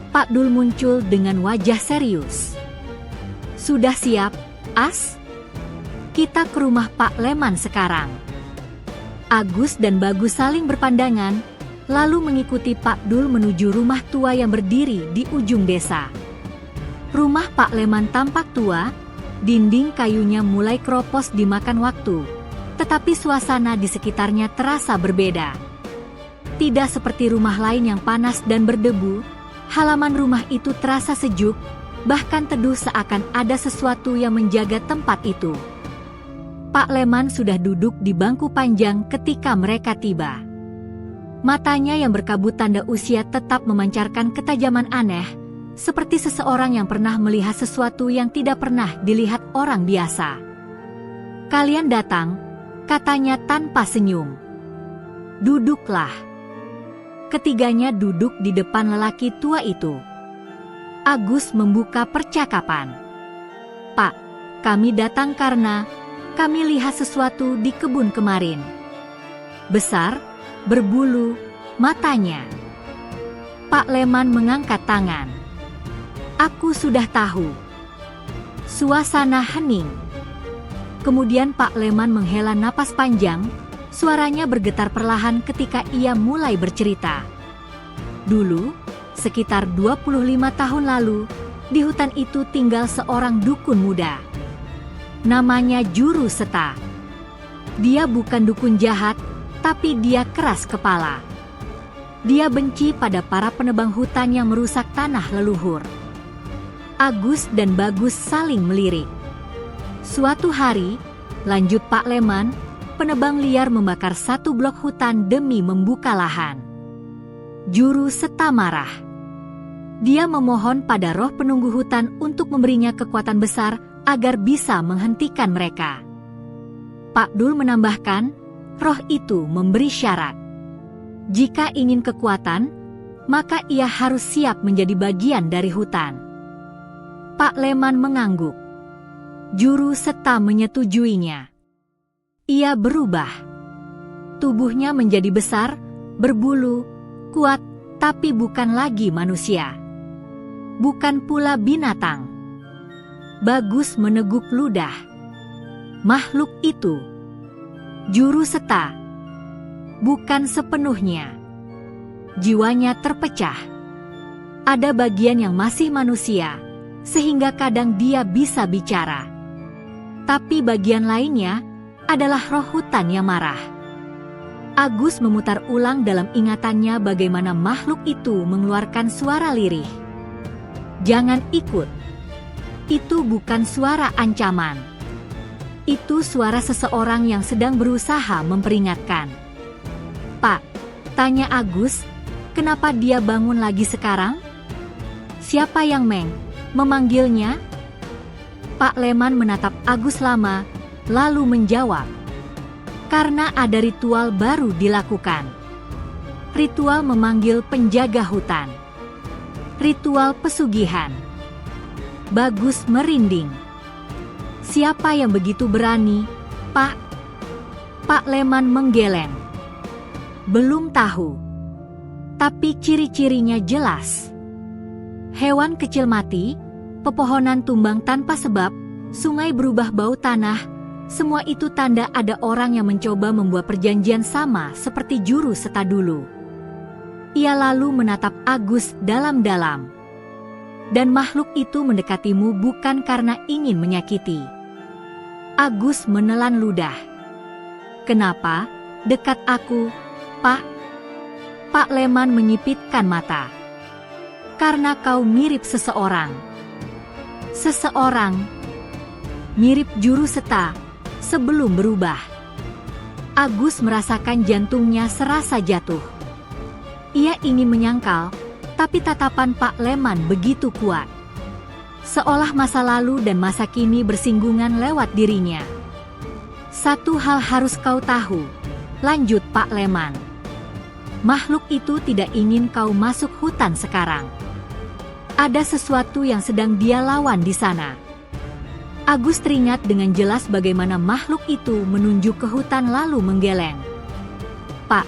Pak Dul muncul dengan wajah serius. "Sudah siap, As? Kita ke rumah Pak Leman sekarang." Agus dan Bagus saling berpandangan, lalu mengikuti Pak Dul menuju rumah tua yang berdiri di ujung desa. Rumah Pak Leman tampak tua, dinding kayunya mulai keropos dimakan waktu, tetapi suasana di sekitarnya terasa berbeda. Tidak seperti rumah lain yang panas dan berdebu, halaman rumah itu terasa sejuk, bahkan teduh seakan ada sesuatu yang menjaga tempat itu. Pak Leman sudah duduk di bangku panjang ketika mereka tiba. Matanya yang berkabut tanda usia tetap memancarkan ketajaman aneh, seperti seseorang yang pernah melihat sesuatu yang tidak pernah dilihat orang biasa. "Kalian datang," katanya tanpa senyum. "Duduklah." Ketiganya duduk di depan lelaki tua itu. Agus membuka percakapan. "Pak, kami datang karena kami lihat sesuatu di kebun kemarin. Besar, berbulu, matanya." Pak Leman mengangkat tangan. "Aku sudah tahu." Suasana hening. Kemudian Pak Leman menghela napas panjang, suaranya bergetar perlahan ketika ia mulai bercerita. "Dulu, sekitar 25 tahun lalu, di hutan itu tinggal seorang dukun muda. Namanya Juru Seta. Dia bukan dukun jahat, tapi dia keras kepala. Dia benci pada para penebang hutan yang merusak tanah leluhur." Agus dan Bagus saling melirik. "Suatu hari," lanjut Pak Leman, "penebang liar membakar satu blok hutan demi membuka lahan. Juru Seta marah. Dia memohon pada roh penunggu hutan untuk memberinya kekuatan besar agar bisa menghentikan mereka." Pak Dul menambahkan, "Roh itu memberi syarat. Jika ingin kekuatan, maka ia harus siap menjadi bagian dari hutan." Pak Leman mengangguk. Juru Seta menyetujuinya. Ia berubah. Tubuhnya menjadi besar, berbulu, kuat, tapi bukan lagi manusia. Bukan pula binatang. Bagus meneguk ludah. Makhluk itu, Juru Seta, bukan sepenuhnya. Jiwanya terpecah. Ada bagian yang masih manusia, sehingga kadang dia bisa bicara. Tapi bagian lainnya adalah roh hutan yang marah. Agus memutar ulang dalam ingatannya bagaimana makhluk itu mengeluarkan suara lirih. "Jangan ikut. Itu bukan suara ancaman. Itu suara seseorang yang sedang berusaha memperingatkan." "Pak," tanya Agus, "kenapa dia bangun lagi sekarang? Siapa yang memanggilnya?" Pak Leman menatap Agus lama, lalu menjawab, "Karena ada ritual baru dilakukan. Ritual memanggil penjaga hutan. Ritual pesugihan." Bagus merinding. "Siapa yang begitu berani, Pak?" Pak Leman menggeleng. "Belum tahu. Tapi ciri-cirinya jelas. Hewan kecil mati, pepohonan tumbang tanpa sebab, sungai berubah bau tanah, semua itu tanda ada orang yang mencoba membuat perjanjian sama seperti Juru Seta dulu." Ia lalu menatap Agus dalam-dalam. "Dan makhluk itu mendekatimu bukan karena ingin menyakiti." Agus menelan ludah. "Kenapa dekat aku, Pak?" Pak Leman menyipitkan mata. Karena kau mirip seseorang. Seseorang. Mirip juru seta, sebelum berubah. Agus merasakan jantungnya serasa jatuh. Ia ingin menyangkal, tapi tatapan Pak Leman begitu kuat. Seolah masa lalu dan masa kini bersinggungan lewat dirinya. Satu hal harus kau tahu, lanjut Pak Leman. Makhluk itu tidak ingin kau masuk hutan sekarang. Ada sesuatu yang sedang dia lawan di sana. Agus teringat dengan jelas bagaimana makhluk itu menunjuk ke hutan lalu menggeleng. Pak,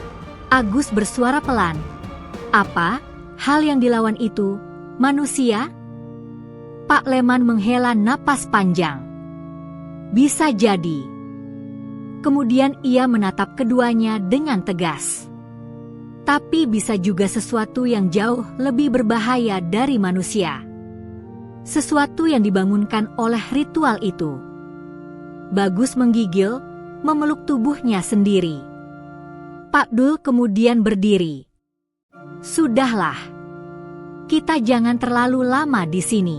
Agus bersuara pelan. Apa hal yang dilawan itu? Manusia? Pak Leman menghela napas panjang. Bisa jadi. Kemudian ia menatap keduanya dengan tegas. Tapi bisa juga sesuatu yang jauh lebih berbahaya dari manusia. Sesuatu yang dibangunkan oleh ritual itu. Bagus menggigil, memeluk tubuhnya sendiri. Pak Dul kemudian berdiri. Sudahlah. Kita jangan terlalu lama di sini.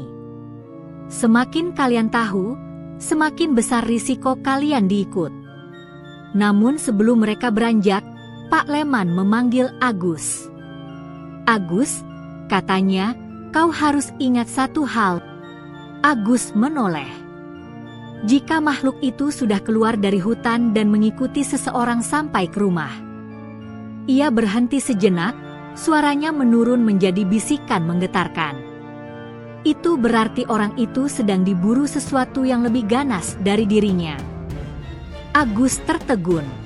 Semakin kalian tahu, semakin besar risiko kalian diikut. Namun sebelum mereka beranjak, Pak Leman memanggil Agus. Agus, katanya, kau harus ingat satu hal. Agus menoleh. Jika makhluk itu sudah keluar dari hutan dan mengikuti seseorang sampai ke rumah. Ia berhenti sejenak, suaranya menurun menjadi bisikan menggetarkan. Itu berarti orang itu sedang diburu sesuatu yang lebih ganas dari dirinya. Agus tertegun.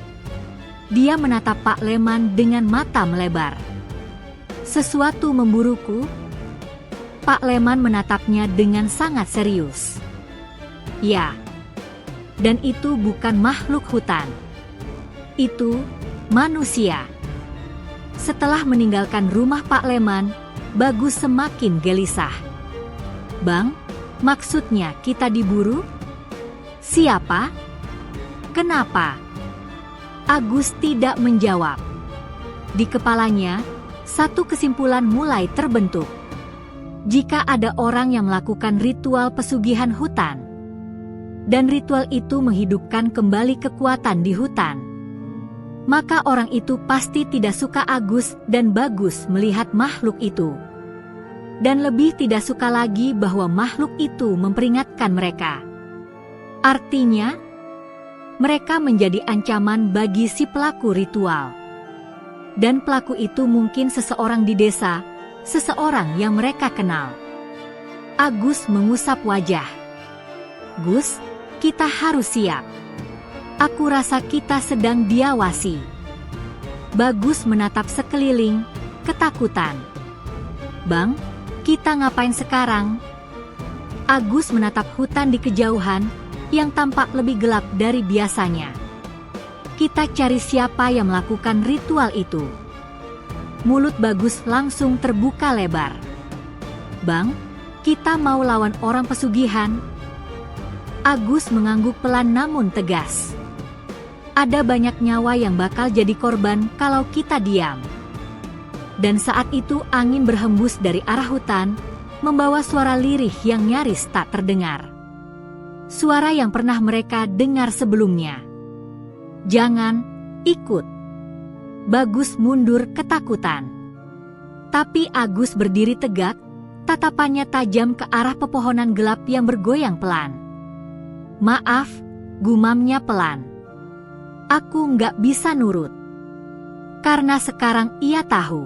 Dia menatap Pak Leman dengan mata melebar. Sesuatu memburuku? Pak Leman menatapnya dengan sangat serius. Ya. Dan itu bukan makhluk hutan. Itu manusia. Setelah meninggalkan rumah Pak Leman, Bagus semakin gelisah. Bang, maksudnya kita diburu? Siapa? Kenapa? Agus tidak menjawab. Di kepalanya, satu kesimpulan mulai terbentuk. Jika ada orang yang melakukan ritual pesugihan hutan, dan ritual itu menghidupkan kembali kekuatan di hutan, maka orang itu pasti tidak suka Agus dan Bagus melihat makhluk itu. Dan lebih tidak suka lagi bahwa makhluk itu memperingatkan mereka. Artinya, mereka menjadi ancaman bagi si pelaku ritual. Dan pelaku itu mungkin seseorang di desa, seseorang yang mereka kenal. Agus mengusap wajah. Gus, kita harus siap. Aku rasa kita sedang diawasi. Bagus menatap sekeliling, ketakutan. Bang, kita ngapain sekarang? Agus menatap hutan di kejauhan, yang tampak lebih gelap dari biasanya. Kita cari siapa yang melakukan ritual itu. Mulut Bagus langsung terbuka lebar. Bang, kita mau lawan orang pesugihan? Agus mengangguk pelan namun tegas. Ada banyak nyawa yang bakal jadi korban kalau kita diam. Dan saat itu angin berhembus dari arah hutan, membawa suara lirih yang nyaris tak terdengar. Suara yang pernah mereka dengar sebelumnya. Jangan ikut. Bagus mundur ketakutan. Tapi Agus berdiri tegak, tatapannya tajam ke arah pepohonan gelap yang bergoyang pelan. Maaf, gumamnya pelan. Aku nggak bisa nurut. Karena sekarang ia tahu.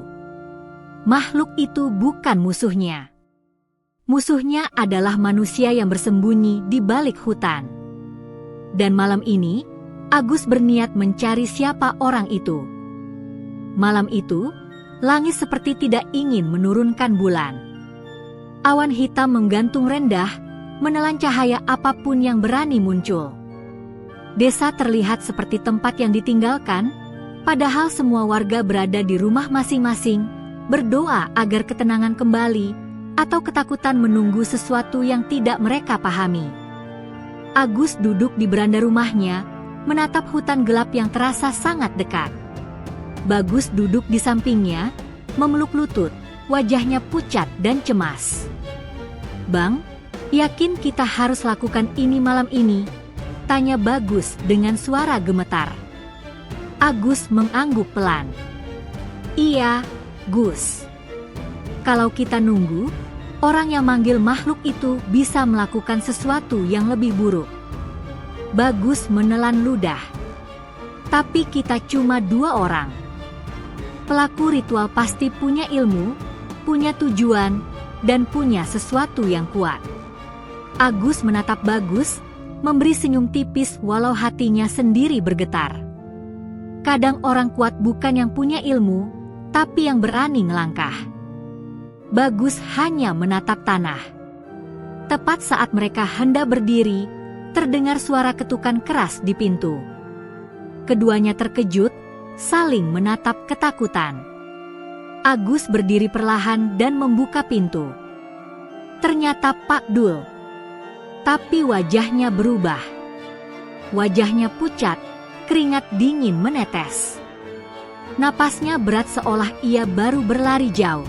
Makhluk itu bukan musuhnya. Musuhnya adalah manusia yang bersembunyi di balik hutan. Dan malam ini, Agus berniat mencari siapa orang itu. Malam itu, langit seperti tidak ingin menurunkan bulan. Awan hitam menggantung rendah, menelan cahaya apapun yang berani muncul. Desa terlihat seperti tempat yang ditinggalkan, padahal semua warga berada di rumah masing-masing, berdoa agar ketenangan kembali, atau ketakutan menunggu sesuatu yang tidak mereka pahami. Agus duduk di beranda rumahnya, menatap hutan gelap yang terasa sangat dekat. Bagus duduk di sampingnya, memeluk lutut, wajahnya pucat dan cemas. "Bang, yakin kita harus lakukan ini malam ini?" tanya Bagus dengan suara gemetar. Agus mengangguk pelan. "Iya, Gus. Kalau kita nunggu, orang yang manggil makhluk itu bisa melakukan sesuatu yang lebih buruk." Bagus menelan ludah. "Tapi kita cuma 2 orang. Pelaku ritual pasti punya ilmu, punya tujuan, dan punya sesuatu yang kuat." Agus menatap Bagus, memberi senyum tipis walau hatinya sendiri bergetar. Kadang orang kuat bukan yang punya ilmu, tapi yang berani ngelangkah. Bagus hanya menatap tanah. Tepat saat mereka hendak berdiri, terdengar suara ketukan keras di pintu. Keduanya terkejut, saling menatap ketakutan. Agus berdiri perlahan dan membuka pintu. Ternyata Pak Dul. Tapi wajahnya berubah. Wajahnya pucat, keringat dingin menetes. Napasnya berat seolah ia baru berlari jauh.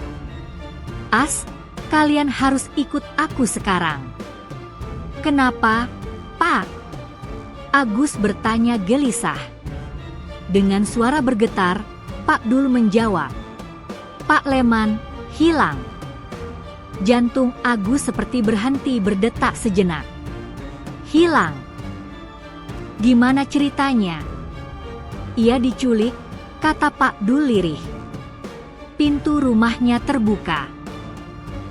"As, kalian harus ikut aku sekarang." "Kenapa, Pak?" Agus bertanya gelisah. Dengan suara bergetar, Pak Dul menjawab, "Pak Leman hilang." Jantung Agus seperti berhenti berdetak sejenak. "Hilang? Gimana ceritanya?" "Ia diculik," kata Pak Dul lirih. Pintu rumahnya terbuka.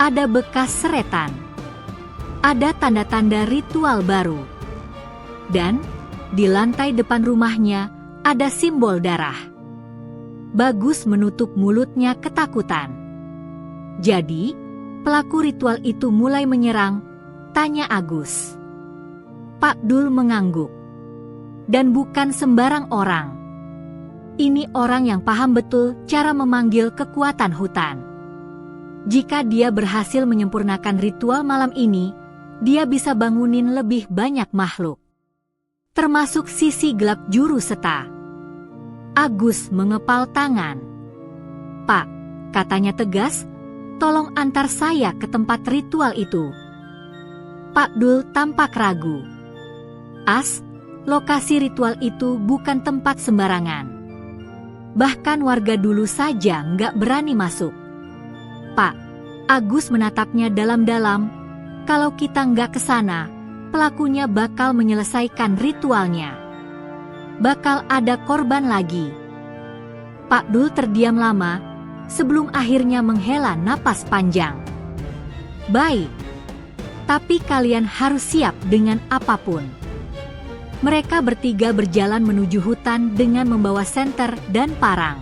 Ada bekas seretan. Ada tanda-tanda ritual baru. Dan di lantai depan rumahnya ada simbol darah. Bagus menutup mulutnya ketakutan. "Jadi, pelaku ritual itu mulai menyerang?" tanya Agus. Pak Dul mengangguk. "Dan bukan sembarang orang. Ini orang yang paham betul cara memanggil kekuatan hutan. Jika dia berhasil menyempurnakan ritual malam ini, dia bisa bangunin lebih banyak makhluk. Termasuk sisi gelap juru seta." Agus mengepal tangan. "Pak," katanya tegas, "tolong antar saya ke tempat ritual itu." Pak Dul tampak ragu. "As, lokasi ritual itu bukan tempat sembarangan. Bahkan warga dulu saja nggak berani masuk." "Pak," Agus menatapnya dalam-dalam, "kalau kita nggak ke sana, pelakunya bakal menyelesaikan ritualnya. Bakal ada korban lagi." Pak Dul terdiam lama, sebelum akhirnya menghela napas panjang. "Baik, tapi kalian harus siap dengan apapun." Mereka bertiga berjalan menuju hutan dengan membawa senter dan parang.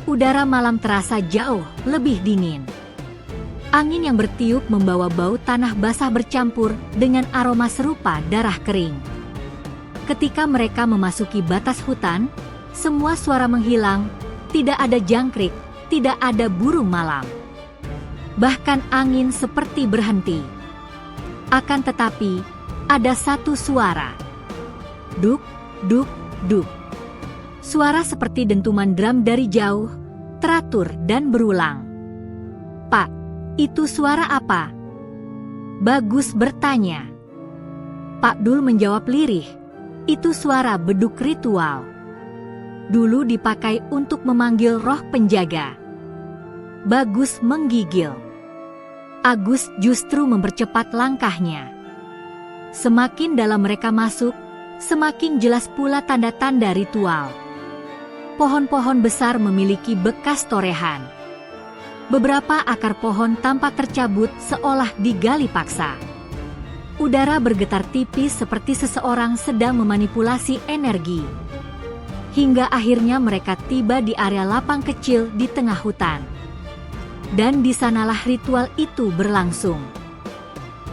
Udara malam terasa jauh lebih dingin. Angin yang bertiup membawa bau tanah basah bercampur dengan aroma serupa darah kering. Ketika mereka memasuki batas hutan, semua suara menghilang, tidak ada jangkrik, tidak ada burung malam. Bahkan angin seperti berhenti. Akan tetapi, ada satu suara. Duk, duk, duk. Suara seperti dentuman drum dari jauh, teratur dan berulang. "Pak, itu suara apa?" Bagus bertanya. Pak Dul menjawab lirih, "Itu suara beduk ritual. Dulu dipakai untuk memanggil roh penjaga." Bagus menggigil. Agus justru mempercepat langkahnya. Semakin dalam mereka masuk, semakin jelas pula tanda-tanda ritual. Pohon-pohon besar memiliki bekas torehan. Beberapa akar pohon tampak tercabut seolah digali paksa. Udara bergetar tipis seperti seseorang sedang memanipulasi energi. Hingga akhirnya mereka tiba di area lapang kecil di tengah hutan. Dan di sanalah ritual itu berlangsung.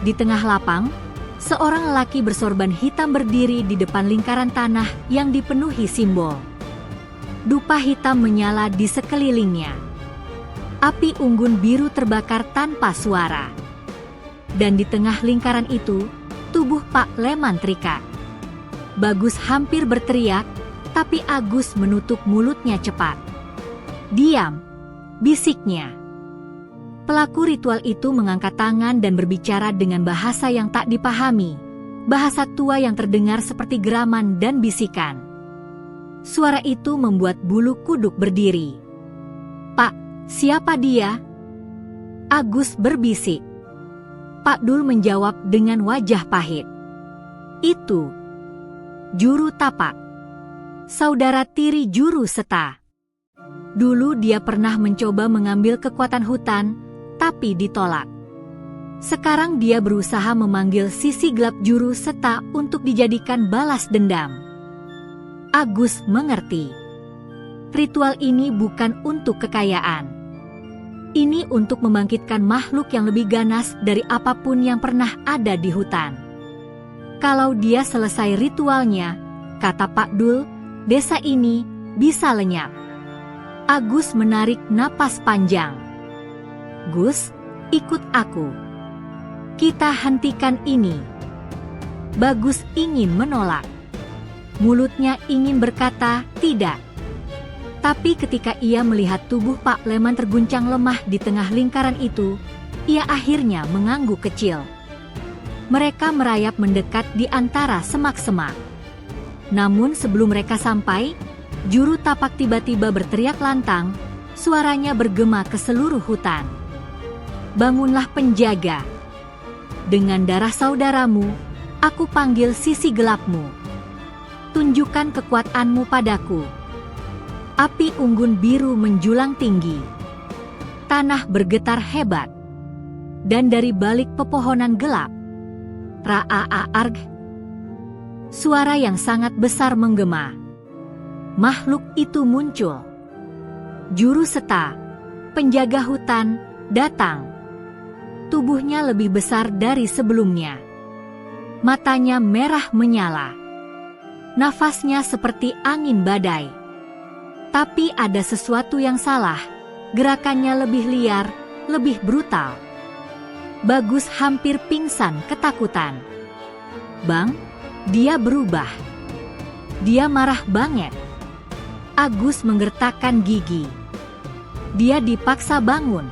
Di tengah lapang, seorang lelaki bersorban hitam berdiri di depan lingkaran tanah yang dipenuhi simbol. Dupa hitam menyala di sekelilingnya. Api unggun biru terbakar tanpa suara. Dan di tengah lingkaran itu, tubuh Pak Leman terikat. Bagus hampir berteriak, Tapi Agus menutup mulutnya cepat. "Diam," bisiknya. Pelaku ritual itu mengangkat tangan dan berbicara dengan bahasa yang tak dipahami, bahasa tua yang terdengar seperti geraman dan bisikan. Suara itu membuat bulu kuduk berdiri. "Pak, siapa dia?" Agus berbisik. Pak Dul menjawab dengan wajah pahit. "Itu Juru Tapak, saudara tiri Juru Seta. Dulu dia pernah mencoba mengambil kekuatan hutan, tapi ditolak. Sekarang dia berusaha memanggil sisi gelap Juru Seta untuk dijadikan balas dendam." Agus mengerti. Ritual ini bukan untuk kekayaan. Ini untuk membangkitkan makhluk yang lebih ganas dari apapun yang pernah ada di hutan. Kalau dia selesai ritualnya, kata Pak Dul, desa ini bisa lenyap. Agus menarik napas panjang. "Gus, ikut aku. Kita hentikan ini." Bagus ingin menolak. Mulutnya ingin berkata tidak. Tapi ketika ia melihat tubuh Pak Leman terguncang lemah di tengah lingkaran itu, ia akhirnya mengangguk kecil. Mereka merayap mendekat di antara semak-semak. Namun sebelum mereka sampai, Juru Tapak tiba-tiba berteriak lantang, suaranya bergema ke seluruh hutan. "Bangunlah penjaga. Dengan darah saudaramu, aku panggil sisi gelapmu. Tunjukkan kekuatanmu padaku." Api unggun biru menjulang tinggi. Tanah bergetar hebat. Dan dari balik pepohonan gelap, Ra-a-a-arg, suara yang sangat besar menggema. Makhluk itu muncul. Juru Seta, penjaga hutan, datang. Tubuhnya lebih besar dari sebelumnya. Matanya merah menyala. Nafasnya seperti angin badai. Tapi ada sesuatu yang salah, gerakannya lebih liar, lebih brutal. Bagus hampir pingsan ketakutan. "Bang, dia berubah. Dia marah banget." Agus menggertakkan gigi. Dia dipaksa bangun.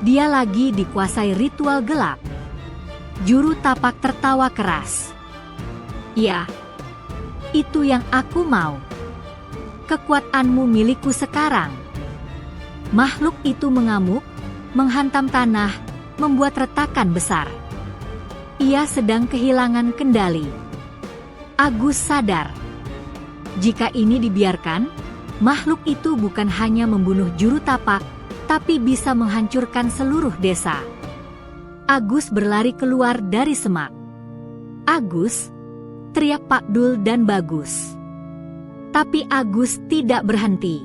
Dia lagi dikuasai ritual gelap. Juru Tapak tertawa keras. "Ya, itu yang aku mau. Kekuatanmu milikku sekarang." Makhluk itu mengamuk, menghantam tanah, membuat retakan besar. Ia sedang kehilangan kendali. Agus sadar. Jika ini dibiarkan, makhluk itu bukan hanya membunuh Juru Tapak, tapi bisa menghancurkan seluruh desa. Agus berlari keluar dari semak. "Agus!" teriak Pak Dul dan Bagus. Tapi Agus tidak berhenti.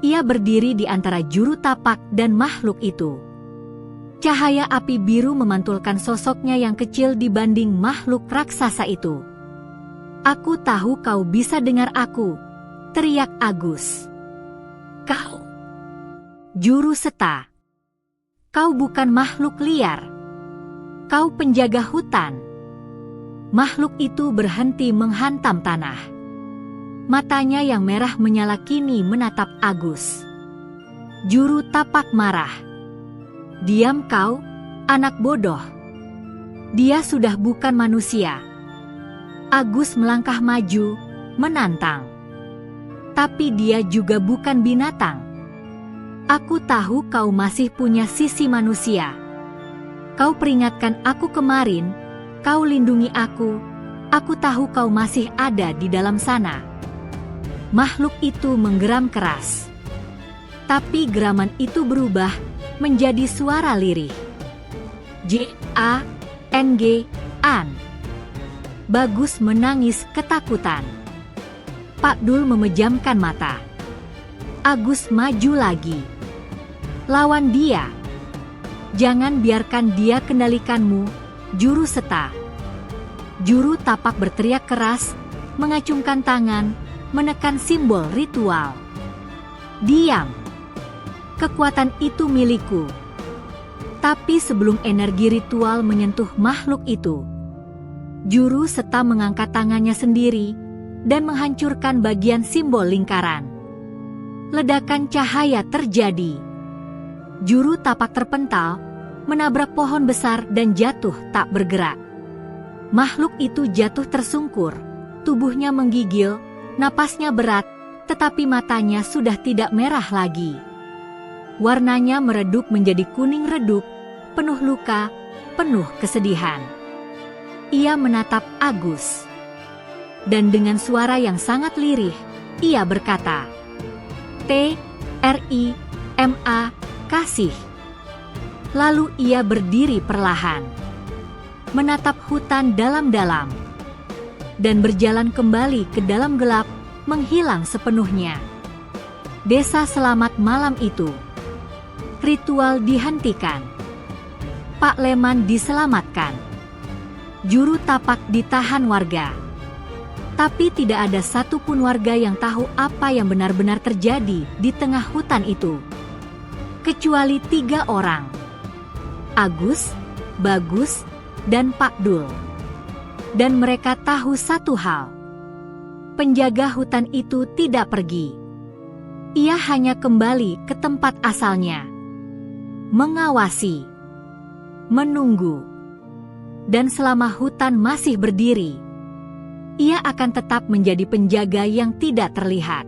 Ia berdiri di antara Juru Tapak dan makhluk itu. Cahaya api biru memantulkan sosoknya yang kecil dibanding makhluk raksasa itu. "Aku tahu kau bisa dengar aku," teriak Agus. "Kau, Juru Seta. Kau bukan makhluk liar. Kau penjaga hutan." Makhluk itu berhenti menghantam tanah. Matanya yang merah menyala kini menatap Agus. Juru Tapak marah. "Diam kau, anak bodoh. Dia sudah bukan manusia." Agus melangkah maju, menantang. "Tapi dia juga bukan binatang. Aku tahu kau masih punya sisi manusia. Kau peringatkan aku kemarin, kau lindungi aku tahu kau masih ada di dalam sana." Makhluk itu menggeram keras. Tapi geraman itu berubah menjadi suara lirih. "J-A-N-G, An." Bagus menangis ketakutan. Pak Dul memejamkan mata. Agus maju lagi. "Lawan dia. Jangan biarkan dia kendalikanmu, Juru Seta." Juru Tapak berteriak keras, mengacungkan tangan, menekan simbol ritual. "Diam. Kekuatan itu milikku." Tapi sebelum energi ritual menyentuh makhluk itu, Juru Seta mengangkat tangannya sendiri, dan menghancurkan bagian simbol lingkaran. Ledakan cahaya terjadi. Juru tapak terpental, menabrak pohon besar dan jatuh tak bergerak. Makhluk itu jatuh tersungkur, tubuhnya menggigil, napasnya berat, tetapi matanya sudah tidak merah lagi. Warnanya meredup menjadi kuning redup, penuh luka, penuh kesedihan. Ia menatap Agus. Dan dengan suara yang sangat lirih, ia berkata, "T-R-I-M-A, kasih." Lalu ia berdiri perlahan, menatap hutan dalam-dalam, dan berjalan kembali ke dalam gelap, menghilang sepenuhnya. Desa selamat malam itu. Ritual dihentikan. Pak Leman diselamatkan. Juru tapak ditahan warga. Tapi tidak ada satupun warga yang tahu apa yang benar-benar terjadi di tengah hutan itu. Kecuali 3 orang. Agus, Bagus, dan Pak Dul. Dan mereka tahu satu hal. Penjaga hutan itu tidak pergi. Ia hanya kembali ke tempat asalnya. Mengawasi. Menunggu. Dan selama hutan masih berdiri, ia akan tetap menjadi penjaga yang tidak terlihat.